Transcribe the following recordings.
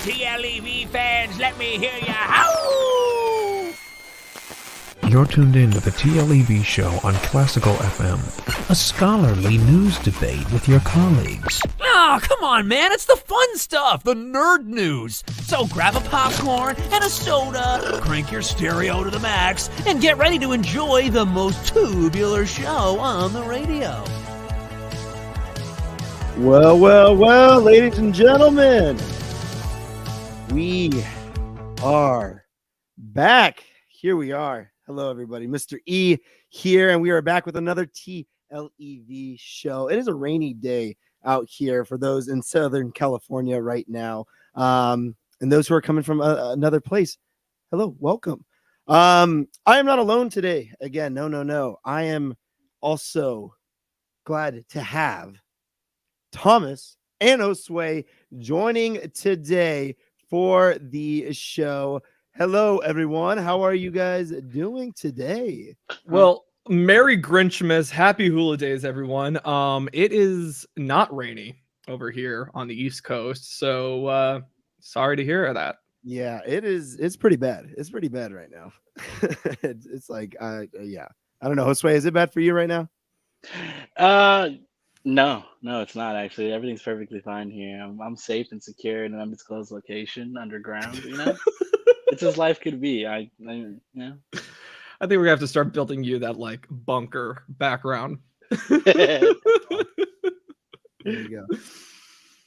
TLEV fans, let me hear ya howl! You're tuned in to the TLEV show on Classical FM, a scholarly news debate with your colleagues. Oh, come on, man, it's the fun stuff, the nerd news. So grab a popcorn and a soda, crank your stereo to the max, and get ready to enjoy the most tubular show on the radio. Well, ladies and gentlemen, we are back. Here we are. Hello, everybody. Mr. E here, and we are back with another TLEV show. It is a rainy day out here for those in Southern California right now, and those who are coming from another place. Hello, welcome. I am not alone today. Again, no. I am also glad to have Thomas and Josue joining today for the show. Hello, everyone. How are you guys doing today? Well, Merry Grinchmas, Happy Hula Days, everyone. It is not rainy over here on the East Coast, so sorry to hear that. Yeah, it is. It's pretty bad. It's pretty bad right now. it's like, yeah. I don't know, Josue, is it bad for you right now? No, it's not actually. Everything's perfectly fine here. I'm safe and secure in an undisclosed location underground. You know, it's as life could be. I you know. I think we're gonna have to start building you that like bunker background. There you go.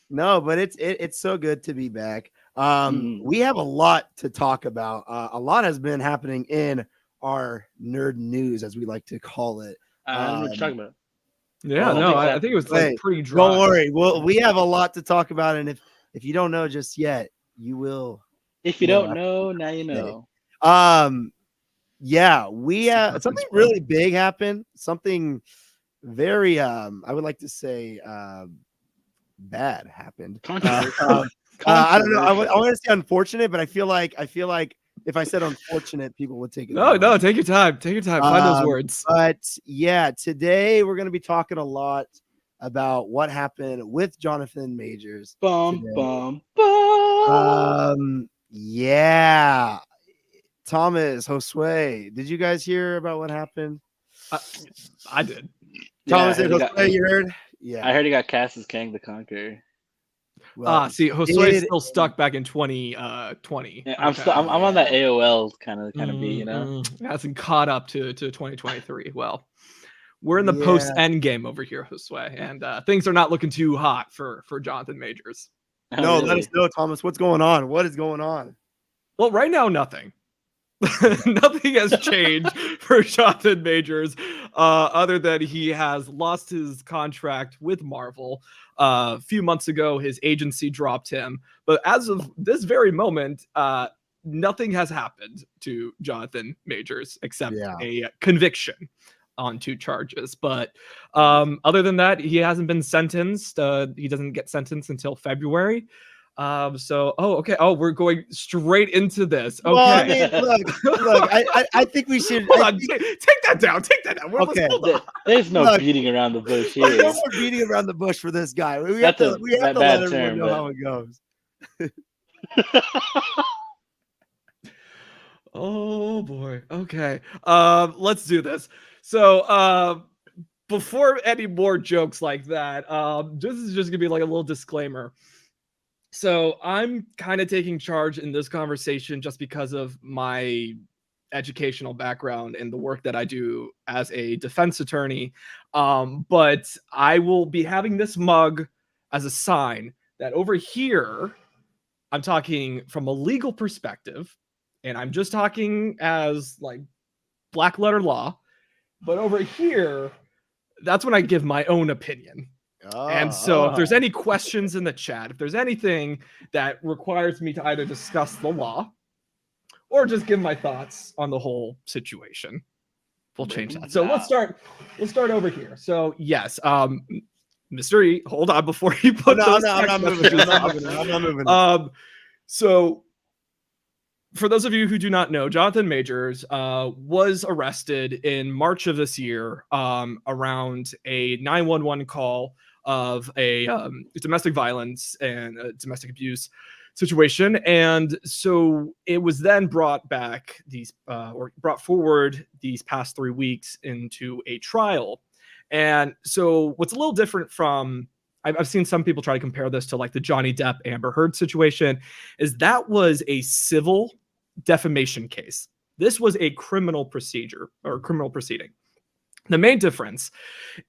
No, but it's so good to be back. We have a lot to talk about. A lot has been happening in our nerd news, as we like to call it. I don't know what you're talking about. Yeah, Oh, no, I think it was like pretty dry. Don't worry. Well, we have a lot to talk about, and if you don't know just yet, you will. If you don't know, now you know. Yeah, we something really big happened. Something very I would like to say bad happened. I don't know. I want to say unfortunate, but I feel like if I said unfortunate, people would take it. No, take your time. Find those words. But yeah, today we're going to be talking a lot about what happened with Jonathan Majors. Bum. Yeah. Thomas, Josue, did you guys hear about what happened? I did. Thomas and Josue, you heard? Yeah. I heard he got cast as Kang the Conqueror. Well, see, Josue is still stuck back in 2020. Yeah, I'm on that AOL kind of beat, you know. Hasn't caught up to 2023. Well, we're in the post end game over here, Josue, and things are not looking too hot for Jonathan Majors. No, Really? let us know, Thomas. What's going on? What is going on? Well, right now, nothing. Nothing has changed for Jonathan Majors, other than he has lost his contract with Marvel. A few months ago, his agency dropped him. But as of this very moment, nothing has happened to Jonathan Majors except a conviction on 2 charges. But other than that, he hasn't been sentenced. He doesn't get sentenced until February. Okay. Oh, we're going straight into this. Okay. Well, I mean, look. I think we should. Hold on. Take that down. Okay. There's no beating around the bush here. No more beating around the bush for this guy. We have to let everyone know how it goes. Oh boy. Okay. Let's do this. So, before any more jokes like that, this is just gonna be like a little disclaimer. So I'm kind of taking charge in this conversation just because of my educational background and the work that I do as a defense attorney. But I will be having this mug as a sign that over here, I'm talking from a legal perspective, and I'm just talking as like black letter law. But over here, that's when I give my own opinion. And so if there's any questions in the chat, if there's anything that requires me to either discuss the law or just give my thoughts on the whole situation, we'll change that. So let's start over here. So yes, Mr. E, hold on before you put those. I'm not moving. So for those of you who do not know, Jonathan Majors was arrested in March of this year around a 911 call of a domestic violence and domestic abuse situation. And so it was then brought back or brought forward these past 3 weeks into a trial. And so what's a little different from, I've seen some people try to compare this to like the Johnny Depp Amber Heard situation, is that was a civil defamation case. This was a criminal procedure or criminal proceeding. The main difference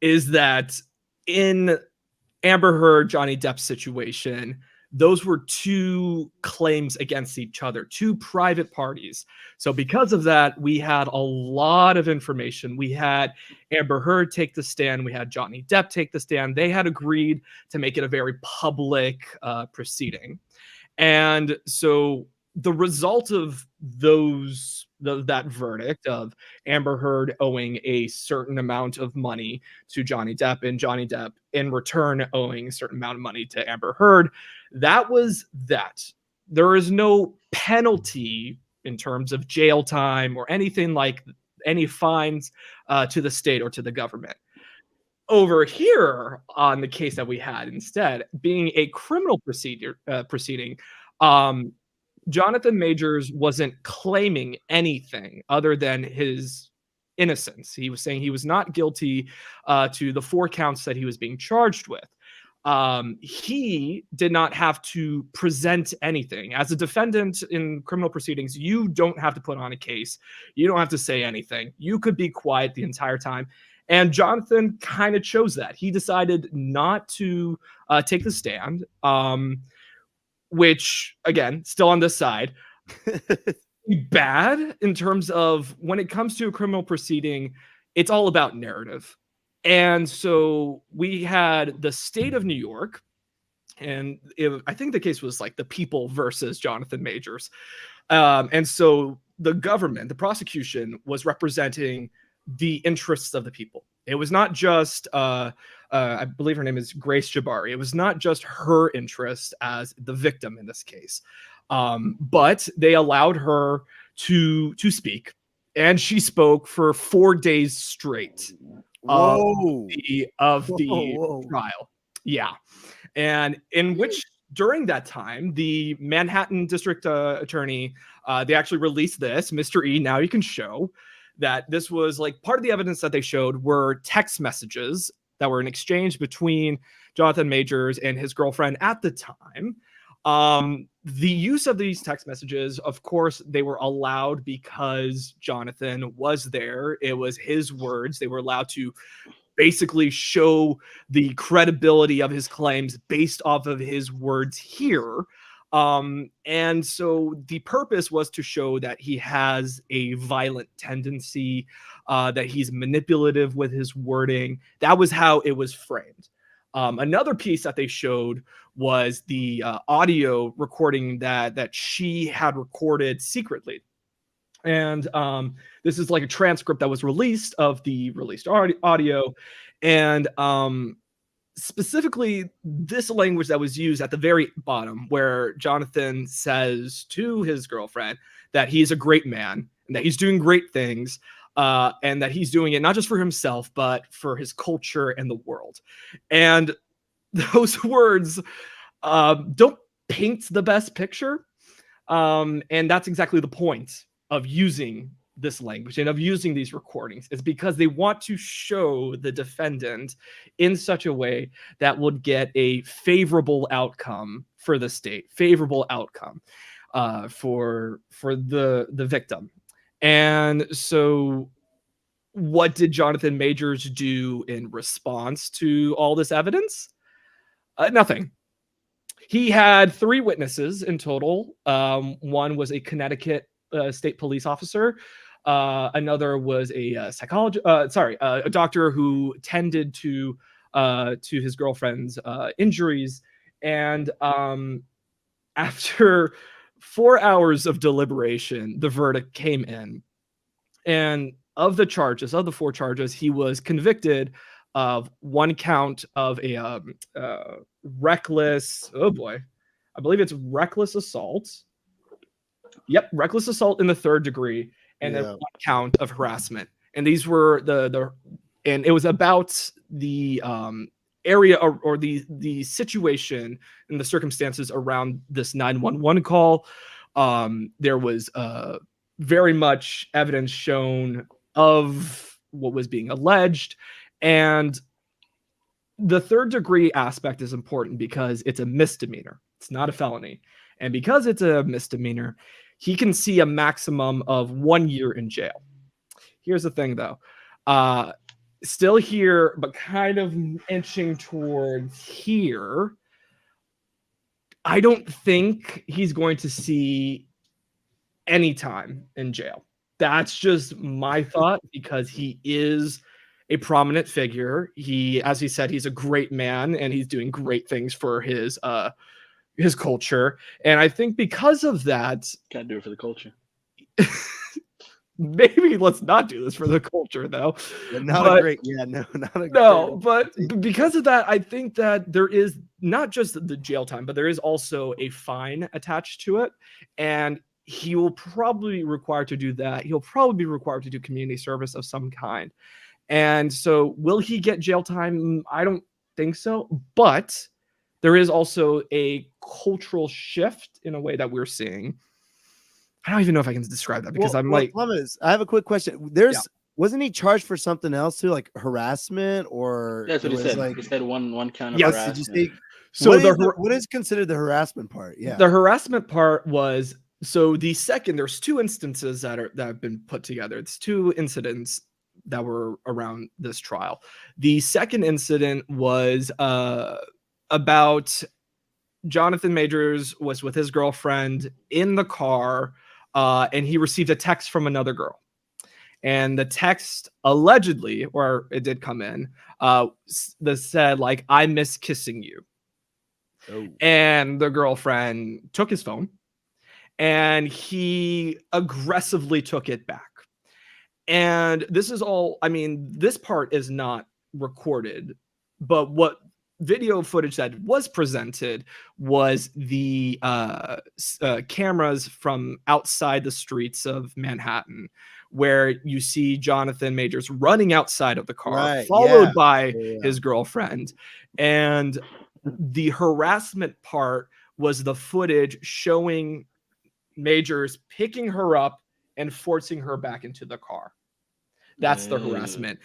is that in Amber Heard, Johnny Depp situation, those were two claims against each other, two private parties. So because of that, we had a lot of information. We had Amber Heard take the stand. We had Johnny Depp take the stand. They had agreed to make it a very public proceeding. And so the result of that verdict of Amber Heard owing a certain amount of money to Johnny Depp and Johnny Depp in return owing a certain amount of money to Amber Heard, that was that. There is no penalty in terms of jail time or anything like any fines to the state or to the government. Over here on the case that we had instead, being a criminal proceeding, Jonathan Majors wasn't claiming anything other than his innocence. He was saying he was not guilty to the 4 counts that he was being charged with. He did not have to present anything. As a defendant in criminal proceedings, you don't have to put on a case. You don't have to say anything. You could be quiet the entire time. And Jonathan kind of chose that. He decided not to take the stand, which, again, still on this side, bad in terms of when it comes to a criminal proceeding, it's all about narrative. And so we had the state of New York, and I think the case was like the people versus Jonathan Majors. And so the government, the prosecution, was representing the interests of the people. It was not just, I believe her name is Grace Jabari. It was not just her interest as the victim in this case, but they allowed her to speak, and she spoke for 4 days straight of the trial. Yeah, and in which during that time, the Manhattan District Attorney, they actually released this, Mr. E. Now you can show that this was like part of the evidence that they showed were text messages that were in exchange between Jonathan Majors and his girlfriend at the time. The use of these text messages, of course, they were allowed because Jonathan was there. It was his words. They were allowed to basically show the credibility of his claims based off of his words here. And so the purpose was to show that he has a violent tendency, that he's manipulative with his wording. That was how it was framed. Another piece that they showed was the audio recording that she had recorded secretly. And this is like a transcript that was released of the released audio. And specifically, this language that was used at the very bottom, where Jonathan says to his girlfriend that he's a great man and that he's doing great things, and that he's doing it not just for himself, but for his culture and the world. And those words don't paint the best picture. And that's exactly the point of using this language and of using these recordings, is because they want to show the defendant in such a way that would get a favorable outcome for the state, favorable outcome for the victim. And so what did Jonathan Majors do in response to all this evidence? Nothing. He had 3 witnesses in total. One was a Connecticut state police officer. Another was a psychologist. A doctor who tended to his girlfriend's injuries. And after 4 hours of deliberation, the verdict came in. And of the 4 charges, he was convicted of 1 count of a reckless. Oh boy, I believe it's reckless assault. Yep, reckless assault in the 3rd degree, and then 1 count of harassment. And these were and it was about the area or the situation and the circumstances around this 911 call. There was very much evidence shown of what was being alleged, and the third degree aspect is important because it's a misdemeanor. It's not a felony. And because it's a misdemeanor, he can see a maximum of 1 year in jail. Here's the thing, though. Still here, but kind of inching towards here. I don't think he's going to see any time in jail. That's just my thought, because he is a prominent figure. He, as he said, he's a great man and he's doing great things for his culture. And I think because of that, Gotta do it for the culture. maybe let's not do this for the culture, though. Not a but because of that, I think that there is not just the jail time, but there is also a fine attached to it. And he will probably be required to do that. He'll probably be required to do community service of some kind. And so will he get jail time? I don't think so. But there is also a cultural shift in a way that we're seeing. I don't even know if I can describe that, because Thomas, I have a quick question. Wasn't he charged for something else too, like harassment, or that's what he said. Like, he said one count of yes, harassment. So what is considered the harassment part? Yeah, the harassment part was, so the second, there's two instances that have been put together. It's two incidents that were around this trial. The second incident was about Jonathan Majors was with his girlfriend in the car, and he received a text from another girl. And the text allegedly, or it did come in, that said, like, "I miss kissing you." Oh. And the girlfriend took his phone, and he aggressively took it back. And this is all, I mean, this part is not recorded, but what video footage that was presented was the cameras from outside the streets of Manhattan, where you see Jonathan Majors running outside of the car, followed by his girlfriend. And the harassment part was the footage showing Majors picking her up and forcing her back into the car. That's the harassment.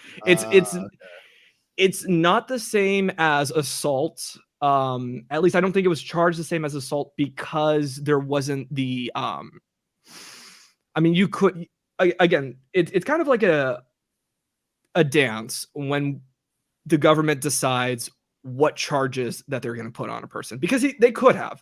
It's not the same as assault. At least I don't think it was charged the same as assault, because there wasn't the I mean, you could, again, it's kind of like a dance when the government decides what charges that they're going to put on a person, because they could have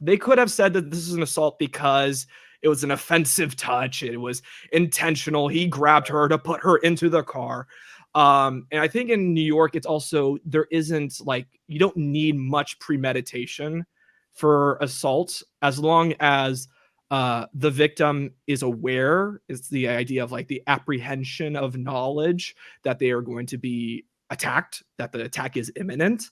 said that this is an assault because it was an offensive touch, it was intentional, he grabbed her to put her into the car. And I think in New York, it's also, there isn't, like, you don't need much premeditation for assault, as long as the victim is aware. It's the idea of, like, the apprehension of knowledge that they are going to be attacked, that the attack is imminent.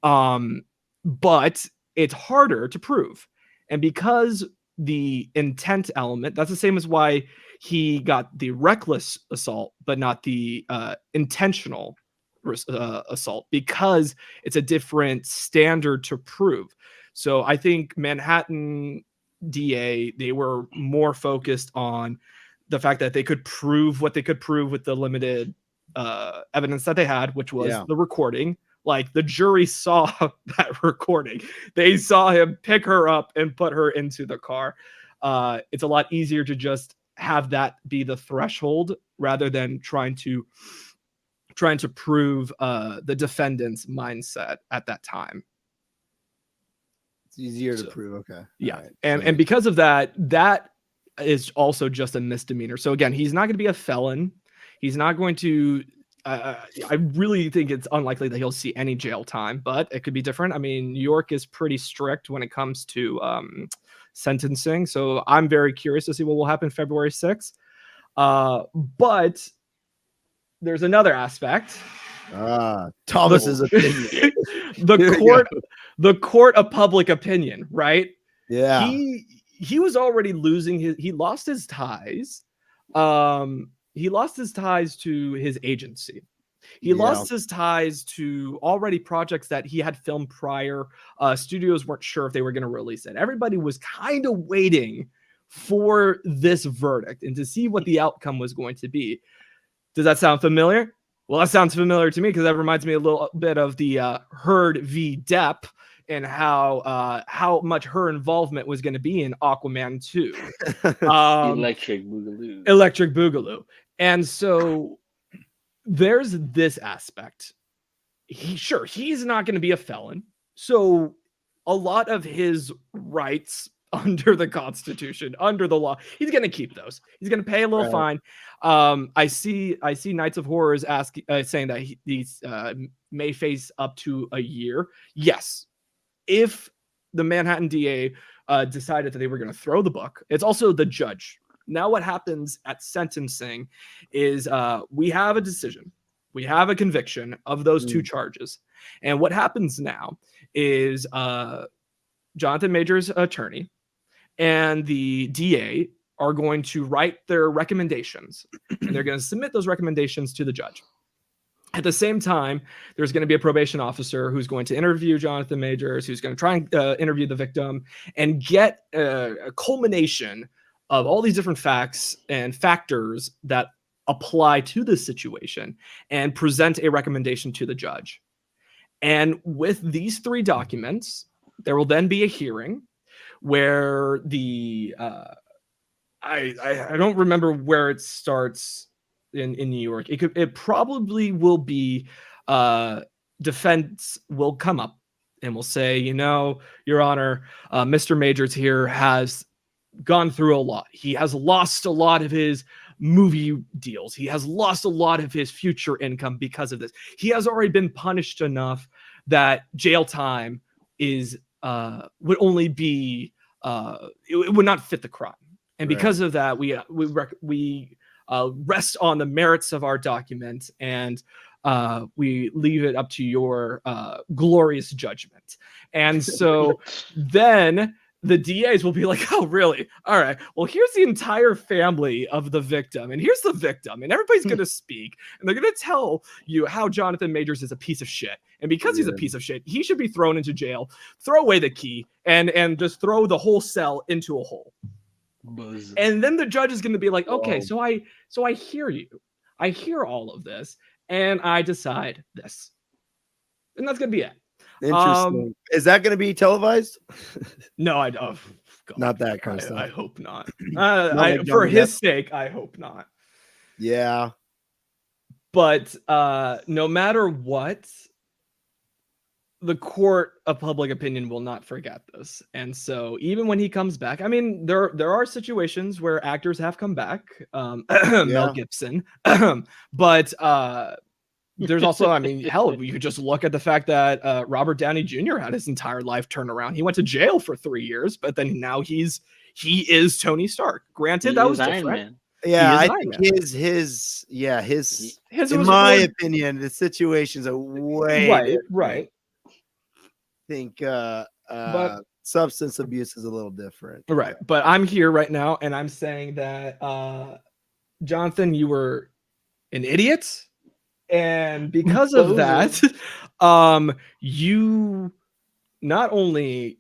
But it's harder to prove. And because the intent element, that's the same as why he got the reckless assault, but not the intentional assault, because it's a different standard to prove. So I think Manhattan DA, they were more focused on the fact that they could prove what they could prove with the limited evidence that they had, which was the recording. Like, the jury saw that recording. They saw him pick her up and put her into the car. It's a lot easier to just have that be the threshold rather than trying to prove the defendant's mindset at that time. It's easier to prove. Okay. Yeah. Right. And because of that, that is also just a misdemeanor. So again, he's not going to be a felon. He's not going to, I really think it's unlikely that he'll see any jail time, but it could be different. I mean, New York is pretty strict when it comes to sentencing. So I'm very curious to see what will happen February 6th. But there's another aspect. Thomas's opinion. The court of public opinion, right? Yeah. He was already losing he lost his ties. He lost his ties to his agency. He lost his ties to already projects that he had filmed prior. Studios weren't sure if they were going to release it. Everybody was kind of waiting for this verdict and to see what the outcome was going to be. Does that sound familiar? Well, that sounds familiar to me because that reminds me a little bit of the Heard v. Depp and how much her involvement was going to be in Aquaman 2. Electric Boogaloo. Electric Boogaloo. And so there's this aspect. He's not going to be a felon. So a lot of his rights under the Constitution, under the law, he's going to keep those. He's going to pay a little fine. I see Knights of Horrors saying that these may face up to a year. Yes, if the Manhattan DA decided that they were going to throw the book. It's also the judge. Now what happens at sentencing is we have a decision. We have a conviction of those two charges. And what happens now is Jonathan Majors' attorney and the DA are going to write their recommendations, and they're going to submit those recommendations to the judge. At the same time, there's going to be a probation officer who's going to interview Jonathan Majors, who's going to try and interview the victim and get a culmination of all these different facts and factors that apply to this situation and present a recommendation to the judge. And with these three documents, there will then be a hearing where the I don't remember where it starts in New York. It probably will be defense will come up and will say, Your Honor, Mr. Majors here has gone through a lot. He has lost a lot of his movie deals. He has lost a lot of his future income because of this. He has already been punished enough that jail time is would only be it would not fit the crime. And because of that, we rest on the merits of our document, and we leave it up to your glorious judgment. And so then the DAs will be like, oh, really? All right. Well, here's the entire family of the victim, and here's the victim, and everybody's going to speak, and they're going to tell you how Jonathan Majors is a piece of shit. And because he's a piece of shit, he should be thrown into jail, throw away the key, and just throw the whole cell into a hole. And then the judge is going to be like, okay, so I hear you. I hear all of this, and I decide this. And that's going to be it. Interesting. Is that going to be televised? No, I don't. God, not that kind of stuff. I hope not. For his sake, I hope not. Yeah. But no matter what, the court of public opinion will not forget this. And so even when he comes back, I mean, there are situations where actors have come back, Mel Gibson, but there's also, I mean, hell, you could just look at the fact that Robert Downey Jr. had his entire life turned around. He went to jail for 3 years, but then now he is Tony Stark. Granted, that was different. Man. Yeah, I think his in my opinion, the situations are way different. Right. I think but substance abuse is a little different. Right. But I'm here right now and I'm saying that Jonathan, you were an idiot. And because of that, you not only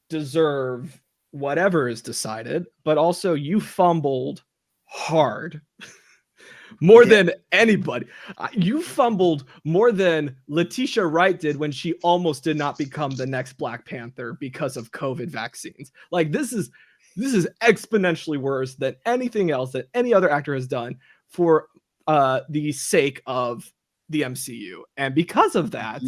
deserve whatever is decided, but also you fumbled hard. More than anybody. You fumbled more than Letitia Wright did when she almost did not become the next Black Panther because of COVID vaccines. Like this is exponentially worse than anything else that any other actor has done for the sake of the MCU. And because of that,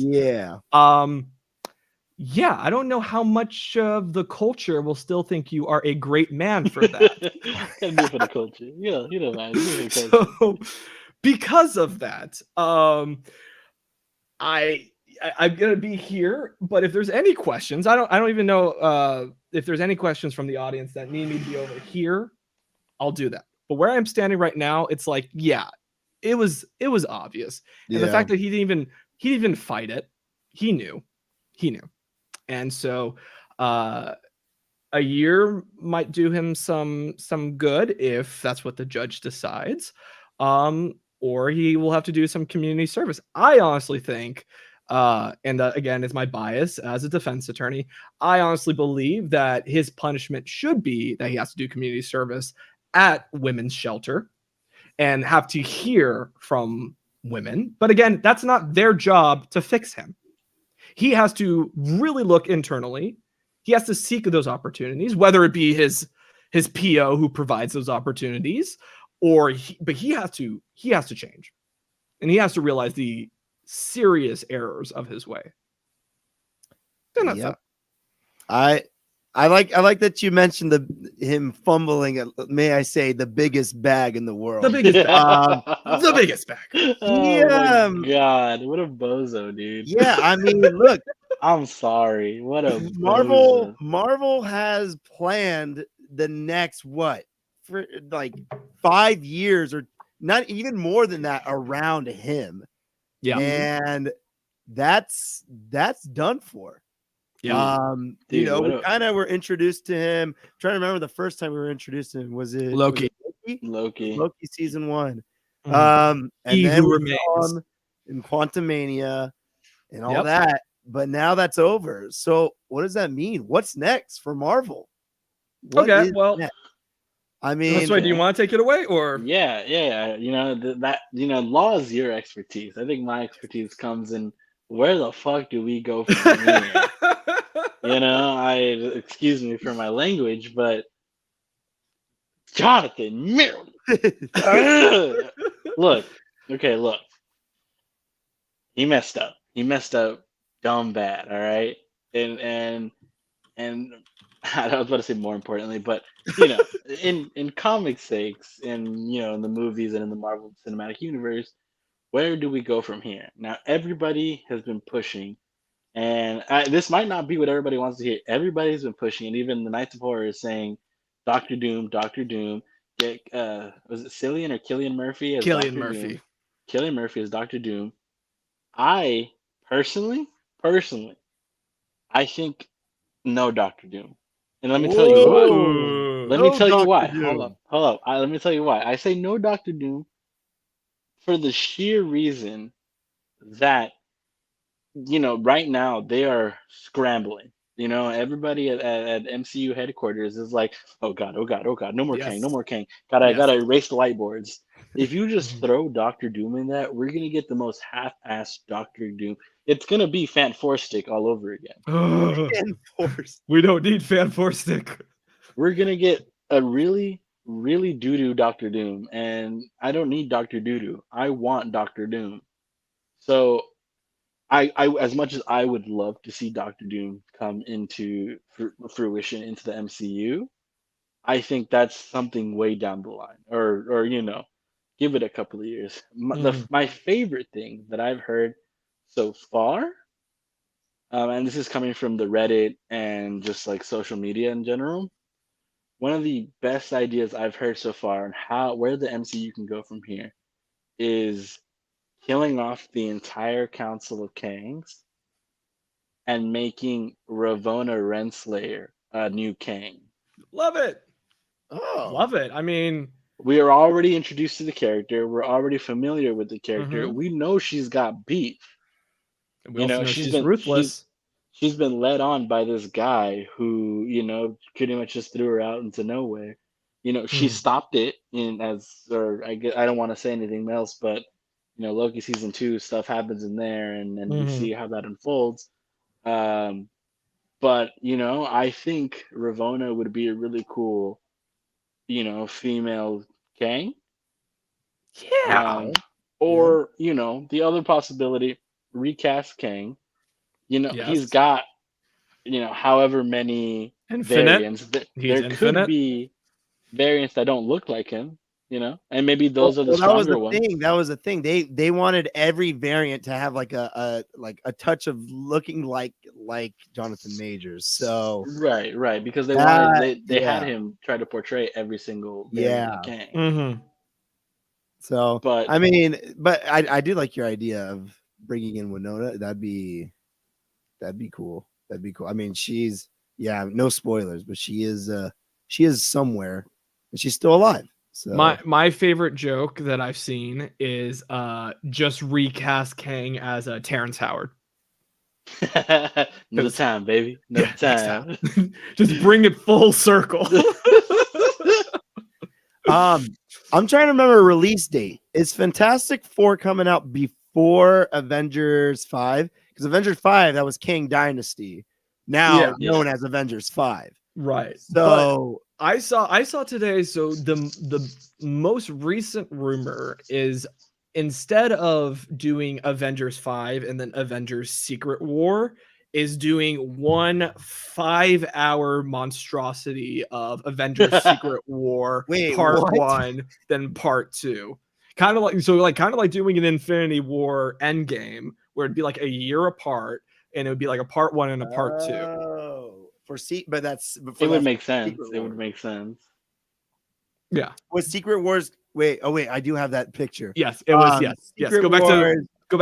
I don't know how much of the culture will still think you are a great man for that. Gotta do for the culture. Yeah, you know, man. So, because of that, I'm gonna be here. But if there's any questions, I don't even know if there's any questions from the audience that need me to be over here. I'll do that. But where I'm standing right now, it's like, it was obvious, and the fact that he didn't even fight it, he knew. And so a year might do him some good if that's what the judge decides. or he will have to do some community service. I honestly think, and that again is my bias as a defense attorney, I honestly believe that his punishment should be that he has to do community service at women's shelter and have to hear from women. But again, that's not their job to fix him. He has to really look internally. He has to seek those opportunities, whether it be his PO who provides those opportunities, or but he has to change, and he has to realize the serious errors of his way. And that's Yep. that. I like that you mentioned him fumbling, may I say, the biggest bag in the world. The biggest the biggest bag. Oh my god, what a bozo, dude. Yeah, I mean, look, I'm sorry. What a Marvel bozo. has planned the next what for like 5 years or not even more than that around him. Yeah. And that's done for. Yeah. You know, we kind of were introduced to him. I'm trying to remember the first time we were introduced to him. Was it Loki? Loki season 1. Mhm. And He then Who we Remains. saw him in Quantumania and all Yep. that. But now that's over. So what does that mean? What's next for Marvel? What Okay, is well, next? I mean, that's right. Do you want to take it away, or yeah. You know, that you know, law is your expertise. I think my expertise comes in where the fuck do we go from here? You know, excuse me for my language, but Jonathan Merrill. Look. He messed up. He messed up dumb bad, all right? And I was about to say more importantly, but you know, in comic sakes, in you know, in the movies and in the Marvel Cinematic Universe, where do we go from here? Now, everybody has been pushing, and this might not be what everybody wants to hear. Everybody's been pushing, and even the Knights of Horror is saying, Doctor Doom, Doctor Doom. Get was it Cillian or Killian Murphy as Killian Doctor Murphy? Doom? Killian Murphy as Doctor Doom. I personally, I think no Doctor Doom, and let me tell you why. whoa, Let me no tell you Dr. why. Doom. Hold up. Let me tell you why. I say no Doctor Doom for the sheer reason that you know right now they are scrambling. You know, everybody at MCU headquarters is like, oh god, oh god, oh god, no more Kang, no Yes. more Kang. Yes. Gotta erase the whiteboards. If you just throw Doctor Doom in that, we're gonna get the most half-assed Doctor Doom. It's gonna be Fan Four Stick all over again. Enforced. We don't need Fan Four Stick. We're gonna get a really, really doo-doo Doctor Doom, and I don't need Doctor Doo-doo. I want Doctor Doom. So I as much as I would love to see Doctor Doom come into fruition into the MCU, I think that's something way down the line, or you know, give it a couple of years. My favorite thing that I've heard so far, and this is coming from the Reddit and just like social media in general. One of the best ideas I've heard so far on where the MCU can go from here is killing off the entire Council of Kangs and making Ravonna Renslayer a new Kang. Love it. Oh, Love it. I mean, We are already introduced to the character. We're already familiar with the character. Mhm. We know she's got beef. we You also know, know she's ruthless. she's been led on by this guy who, you know, pretty much just threw her out into nowhere. You know, she stopped it in or I don't want to say anything else, but you know, Loki season 2 stuff happens in there, and then we see how that unfolds. Um, but you know, I think Ravonna would be a really cool, you know, female Kang. Yeah. Or you know, the other possibility, recast Kang. You know, he's Yes. got you know, however many Infinite. variants. He's There could infinite. be variants that don't look like him, you know, and maybe Well, those are the well, that was stronger the ones. thing. That was the thing. They wanted every variant to have like a touch of looking like Jonathan Majors. So Right, because they that, wanted they had yeah, him try to portray every single variant yeah. of Kang. Mm-hmm. So But I mean, but I do like your idea of bringing in Winona. That'd be cool. That'd be cool. I mean, no spoilers, but she is somewhere, and she's still alive. So My favorite joke that I've seen is just recast Kang as Terrence Howard. Another time, baby. Another Next time. Just bring it full circle. I'm trying to remember a release date. Is Fantastic Four coming out before Avengers 5? Because Avengers 5, that was King Dynasty, now Yeah. known as Avengers 5. Right. So But I saw today, so the most recent rumor is instead of doing Avengers 5 and then Avengers Secret War, is doing one 5-hour monstrosity of Avengers Secret War Wait, part what? 1, then part 2. Kind of like doing an Infinity War Endgame, where it'd be like a year apart, and it would be like a part 1 and a part 2. Oh, but that's It would make Secret sense. It would Wars. make sense. Yeah. Was Secret Wars? Wait, I do have that picture. Yes, it was. Yes. Secret Go back Wars,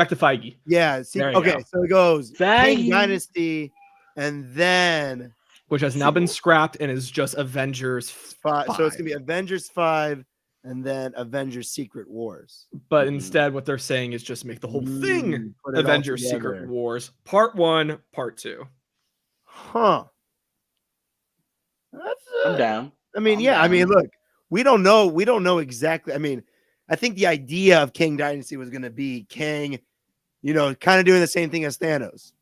to Feige. yeah. There you Okay, go. so it goes King Feige. Dynasty, and then Which has now been scrapped and is just Avengers 5. So it's 5. gonna be Avengers 5, and then Avengers Secret Wars. But instead, what they're saying is just make the whole thing Put it all Avengers together. Secret Wars Part 1, Part 2. Huh. That's I'm down. I mean, I'm yeah. I mean, down. look, we don't know exactly. I mean, I think the idea of King Dynasty was going to be King, kind of doing the same thing as Thanos,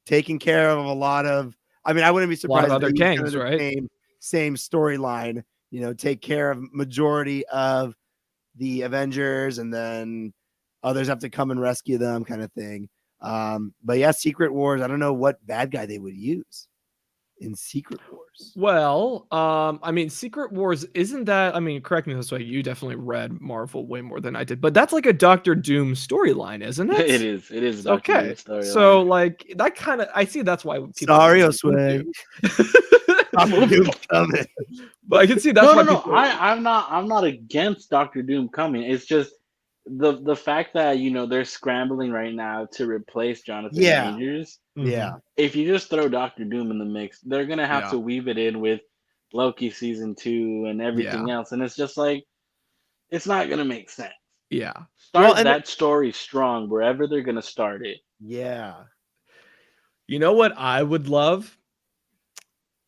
taking care of a lot of. I mean, I wouldn't be surprised. of other if he was Kangs, the right? Same storyline. Take care of majority of the Avengers, and then others have to come and rescue them, kind of thing. But yeah, Secret Wars. I don't know what bad guy they would use in Secret Wars. Well, I mean, Secret Wars isn't that? I mean, correct me this way. You definitely read Marvel way more than I did, but that's like a Doctor Doom storyline, isn't it? It is. It is. Dr. Okay, Doom's storyline. so like that kind of I see. That's why people. Sorry, really Josue. do. Coming. But I can see that's no, why no, no. people. I'm not against Doctor Doom coming. It's just the fact that they're scrambling right now to replace Jonathan Yeah. Majors. Yeah. If you just throw Doctor Doom in the mix, they're gonna have Yeah. to weave it in with Loki season 2 and everything else, and it's just like it's not gonna make sense. Yeah. Start that story strong wherever they're gonna start it. Yeah. You know what I would love?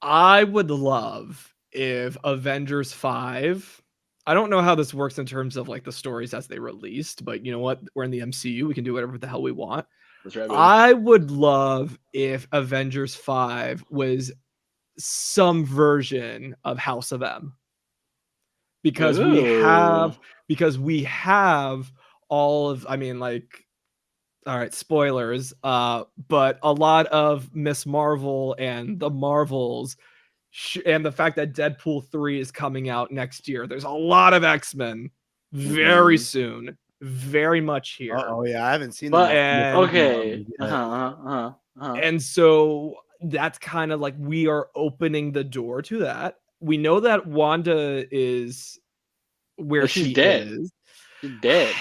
I would love if Avengers 5. I don't know how this works in terms of like the stories as they released, but you know what? We're in the MCU. We can do whatever the hell we want. That's right, baby. I would love if Avengers 5 was some version of House of M. Because we have all of, I mean, like, all right, spoilers, but a lot of Miss Marvel and the Marvels, and the fact that Deadpool 3 is coming out next year. There's a lot of X-Men very soon, very much here. Oh yeah, I haven't seen But that. okay. And so that's kind of like we are opening the door to that. We know that Wanda is where But she's she dead. is. She's dead.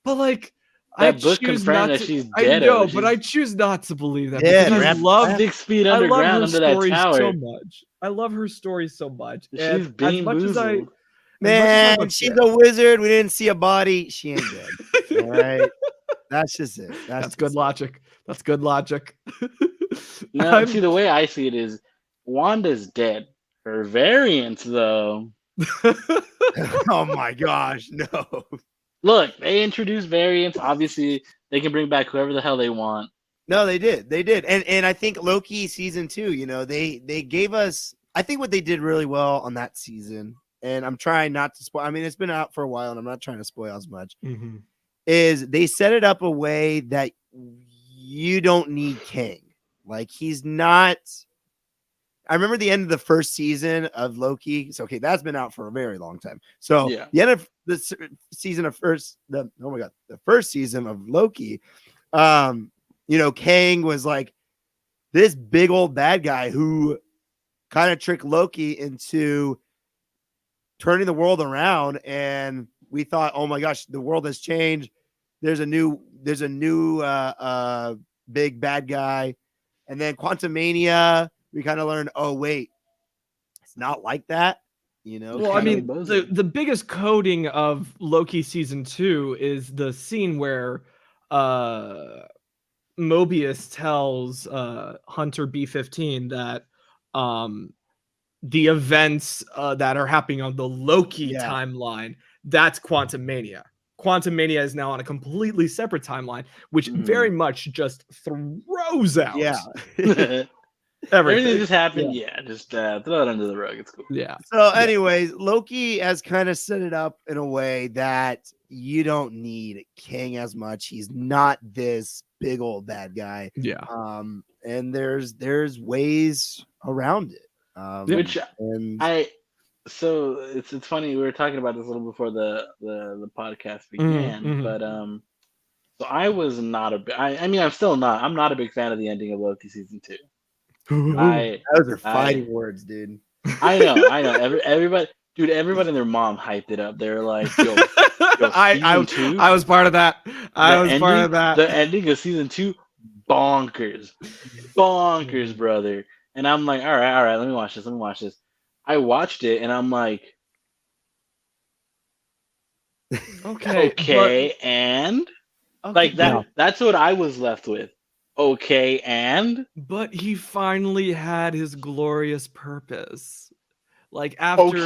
But like That book confirmed that she's dead. I know, but I choose not to believe that Yeah, because I love 6 feet I love underground her under that stories tower. so much. I love her stories so much. She's And as being much as I, boozled. Man, she's a wizard. We didn't see a body. She ain't dead. All right. That's just it. That's good logic. That's good logic. No, see, the way I see it is Wanda's dead. Her variants, though. Oh my gosh, no. Look, they introduced variants. Obviously, they can bring back whoever the hell they want. No, they did. And I think Loki season 2, they gave us, I think what they did really well on that season, and I'm trying not to spoil. I mean, it's been out for a while and I'm not trying to spoil as much. Is they set it up a way that you don't need King. Like he's not. I remember the end of the first season of Loki. So okay, that's been out for a very long time. So Yeah. the end of the season of the first season of Loki, Kang was like this big old bad guy who kind of tricked Loki into turning the world around, and we thought, oh my gosh, the world has changed. There's a new big bad guy. And then Quantumania, we kind of learned, oh wait, it's not like that. You know, Well, I kind of- mean, Bozo. the biggest coding of Loki season 2 is the scene where Mobius tells Hunter B-15 that the events that are happening on the Loki timeline, that's Quantum Mania. Quantum Mania is now on a completely separate timeline, which very much just throws out Everything everything. just happened. Yeah, just throw it under the rug. It's cool. Yeah. So, anyways, Loki has kind of set it up in a way that you don't need King as much. He's not this big old bad guy. Yeah. And there's ways around it. Which and so it's funny, we were talking about this a little before the podcast began, but so I was not I mean I'm not a big fan of the ending of Loki season 2. those are fighting words, dude. I know. Everybody and their mom hyped it up. They're like, yo, I season 2? was part of that. The ending of season 2, bonkers, brother. And I'm like, all right, let me watch this. I watched it and I'm like, okay, and like that. That's what I was left with. Okay, and but he finally had his glorious purpose. Like after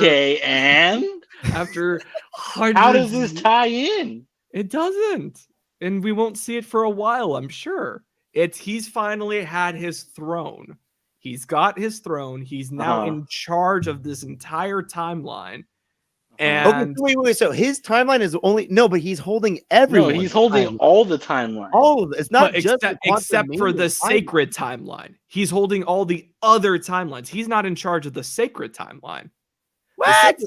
after hundreds, how does this tie in? It doesn't, and we won't see it for a while, I'm sure. He's finally had his throne. He's got his throne. He's now in charge of this entire timeline. And wait. So his timeline is but he's holding everyone. No, he's holding all the timeline. Oh, it's not just except for the sacred timeline. He's holding all the other timelines. He's not in charge of the sacred timeline. What?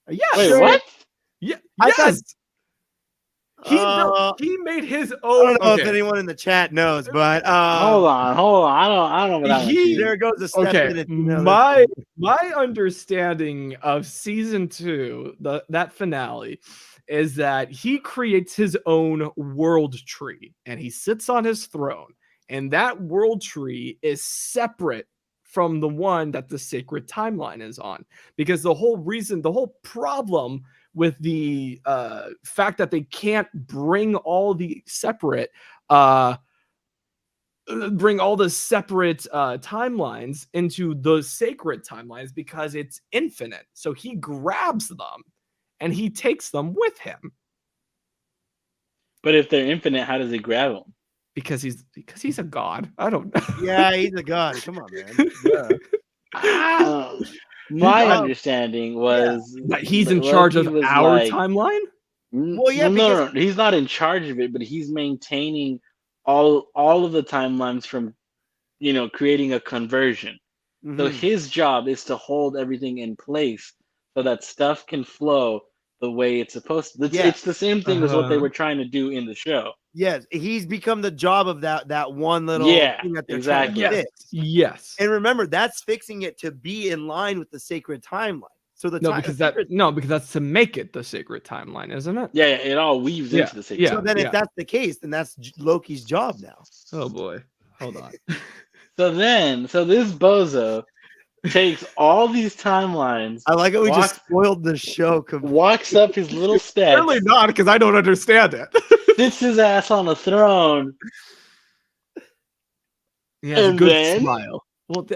Yeah. Wait, what? Yeah. Yes. He made his own. I don't know if anyone in the chat knows, but hold on. I don't know what there goes a step in it. My understanding of season 2, that finale, is that he creates his own world tree and he sits on his throne, and that world tree is separate from the one that the sacred timeline is on, because the whole problem with the fact that they can't bring all the separate timelines into the sacred timelines because it's infinite. So he grabs them and he takes them with him. But if they're infinite, how does he grab them? Because he's a god. I don't know. Yeah, he's a god. Come on, man. Yeah. My understanding was that he's in charge of our timeline. Well, yeah, no, he's not in charge of it, but he's maintaining all of the timelines from, creating a conversion. So his job is to hold everything in place so that stuff can flow the way it's supposed to. It's the same thing as what they were trying to do in the show. Yes, he's become the job of that one little thing that they're trying to fix. Yes. And remember, that's fixing it to be in line with the sacred timeline. So because that's to make it the sacred timeline, isn't it? Yeah, it all weaves into the sacred. So then if that's the case, then that's Loki's job now. Oh boy. Hold on. So this bozo takes all these timelines. I like how we just spoiled the show. Walks up his little steps. Really not, because I don't understand it. Sits his ass on a throne. He has a good smile. Well,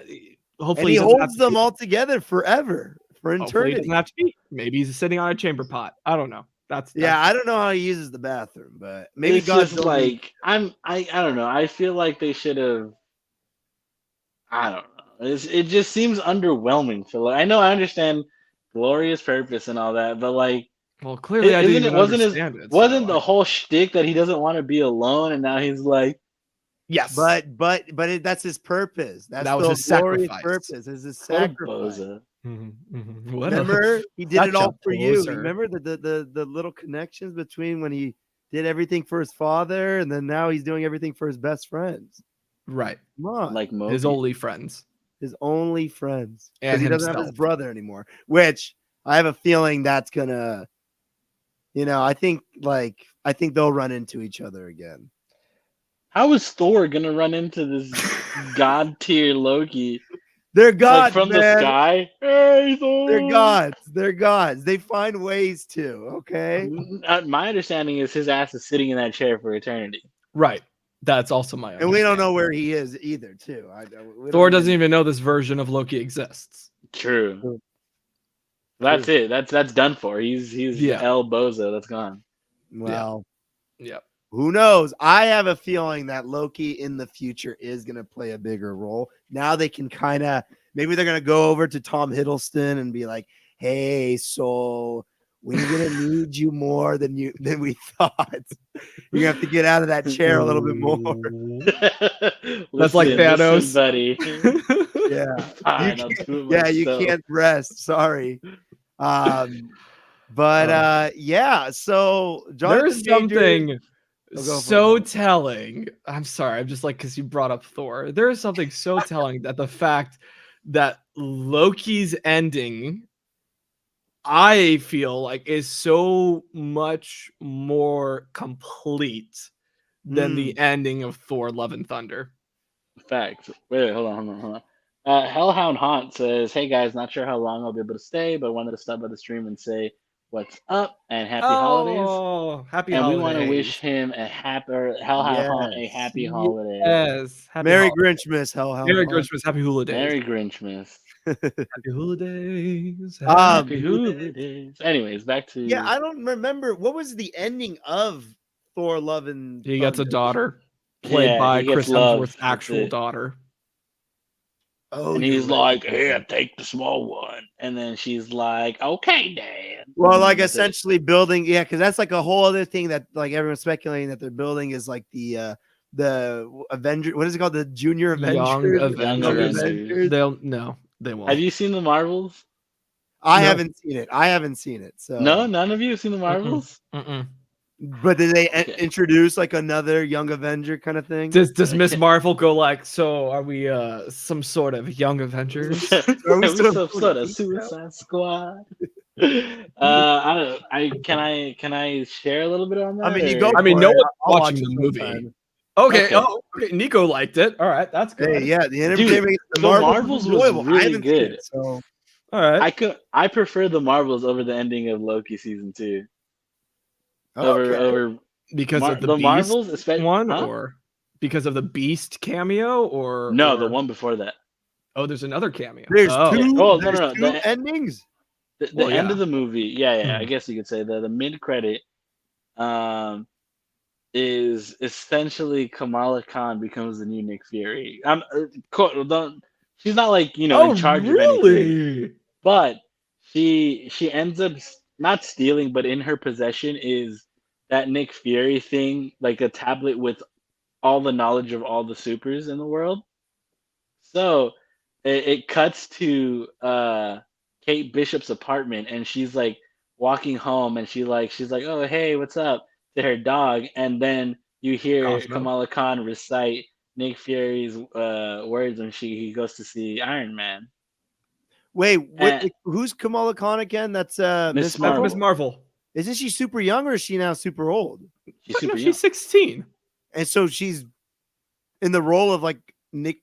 hopefully he holds them all together forever for eternity. He doesn't have to be. Maybe he's sitting on a chamber pot. I don't know. That's I don't know how he uses the bathroom, but maybe it's God's just like I don't know. I feel like they should have. I don't know. It just seems underwhelming. So I know I understand glorious purpose and all that, but like, well, clearly I didn't understand it. Wasn't the whole shtick that he doesn't want to be alone, and now he's like, yes, but that's his purpose. That was his sacrifice. Purpose is his sacrifice. Remember, he did it all for you. Remember the little connections between when he did everything for his father, and then now he's doing everything for his best friends. Right. Come on. Like his only friends. His only friends. And he doesn't have his brother anymore, which I have a feeling that's gonna, I think they'll run into each other again. How is Thor gonna run into this god tier Loki They're gods, Like from the man. sky. Hey, They're Thor! gods. They're gods. They find ways to. Okay. My understanding is his ass is sitting in that chair for eternity. Right. That's also my And we don't know understanding. where he is either, too. We Thor don't doesn't even know this version of Loki exists. True. That's it. That's done for. He's Yeah. El Bozo. That's gone. Well, Yeah. who knows? I have a feeling that Loki in the future is going to play a bigger role. Now they can kind of, maybe they're going to go over to Tom Hiddleston and be like, hey, so we're going to need you more than we thought. You have to get out of that chair a little bit more. That's like Thanos. Listen, buddy. Yeah. Fine, I'll do it You myself. can't rest. Sorry. Yeah. So There's Jonathan Majors- something Oh, go for so it. telling. I'm sorry. I'm just like, because you brought up Thor. There is something so telling that the fact that Loki's ending, I feel like, is so much more complete than the ending of Thor: Love and Thunder. Facts. Wait, hold on. Hellhound Haunt says, "Hey guys, not sure how long I'll be able to stay, but wanted to stop by the stream and say what's up and happy holidays. Oh, happy And holidays. we want to wish him a happy, or Hellhound Haunt a happy holiday. Yes. Happy Merry holidays. Grinchmas, hell. Merry Christmas. Happy holidays. Merry Grinchmas. Happy holidays. Happy holidays. Anyways, back to Yeah, I don't remember what was the ending of Thor: Love and He gets a Thunder? daughter played Yeah, by he gets Chris love. Hemsworth's That's actual it. daughter. Oh, and you're he's right. like, "Here, take the small one." And then she's like, "Okay, Dad." Well, And like that's it. essentially building, yeah, because that's like a whole other thing that like everyone's speculating that they're building is like the Avenger. What is it called? The Junior Young Avengers. Avengers. They won't. Have you seen the Marvels? I No. haven't seen it. I haven't seen it. So No, none of you have seen the Marvels. Mm-mm. But did they Okay. introduce like another Young Avenger kind of thing? Does Miss Marvel go like, so are we some sort of Young Avengers? Are we Are we still some sort of Suicide Squad? I don't. Can I share a little bit on that? I mean, you or- go. I mean, for no it. one's I'll watching watch the it movie. sometime. Okay. Okay. Oh, okay. Nico liked it. All right, that's good. Hey, yeah, the Dude, entertainment. the Marvels was enjoyable. I really haven't seen good. it, so All right. I prefer the Marvels over the ending of Loki season 2. okay. Over Because of the the Beast Marvels, especially one, or because of the Beast cameo, or no, or- the one before that. Oh, there's another cameo. There's Oh. two. Oh, no, There's no, two the- endings. The Well, end yeah. of the movie, yeah, Hmm. I guess you could say the mid credit, is essentially Kamala Khan becomes the new Nick Fury. She's not like in charge of anything, really? but she ends up not stealing, but in her possession is that Nick Fury thing, like a tablet with all the knowledge of all the supers in the world. So it cuts to Kate Bishop's apartment, and she's like walking home, and she's like, "Oh, hey, what's up?" to her dog, and then you hear Cosmo. Kamala Khan recite Nick Fury's words when he goes to see Iron Man. Wait, Eh. who's Kamala Khan again? That's Miss Miss Marvel. Miss Marvel. Isn't she super young or is she now super old? She's super No, young. she's 16. And so she's in the role of like Nick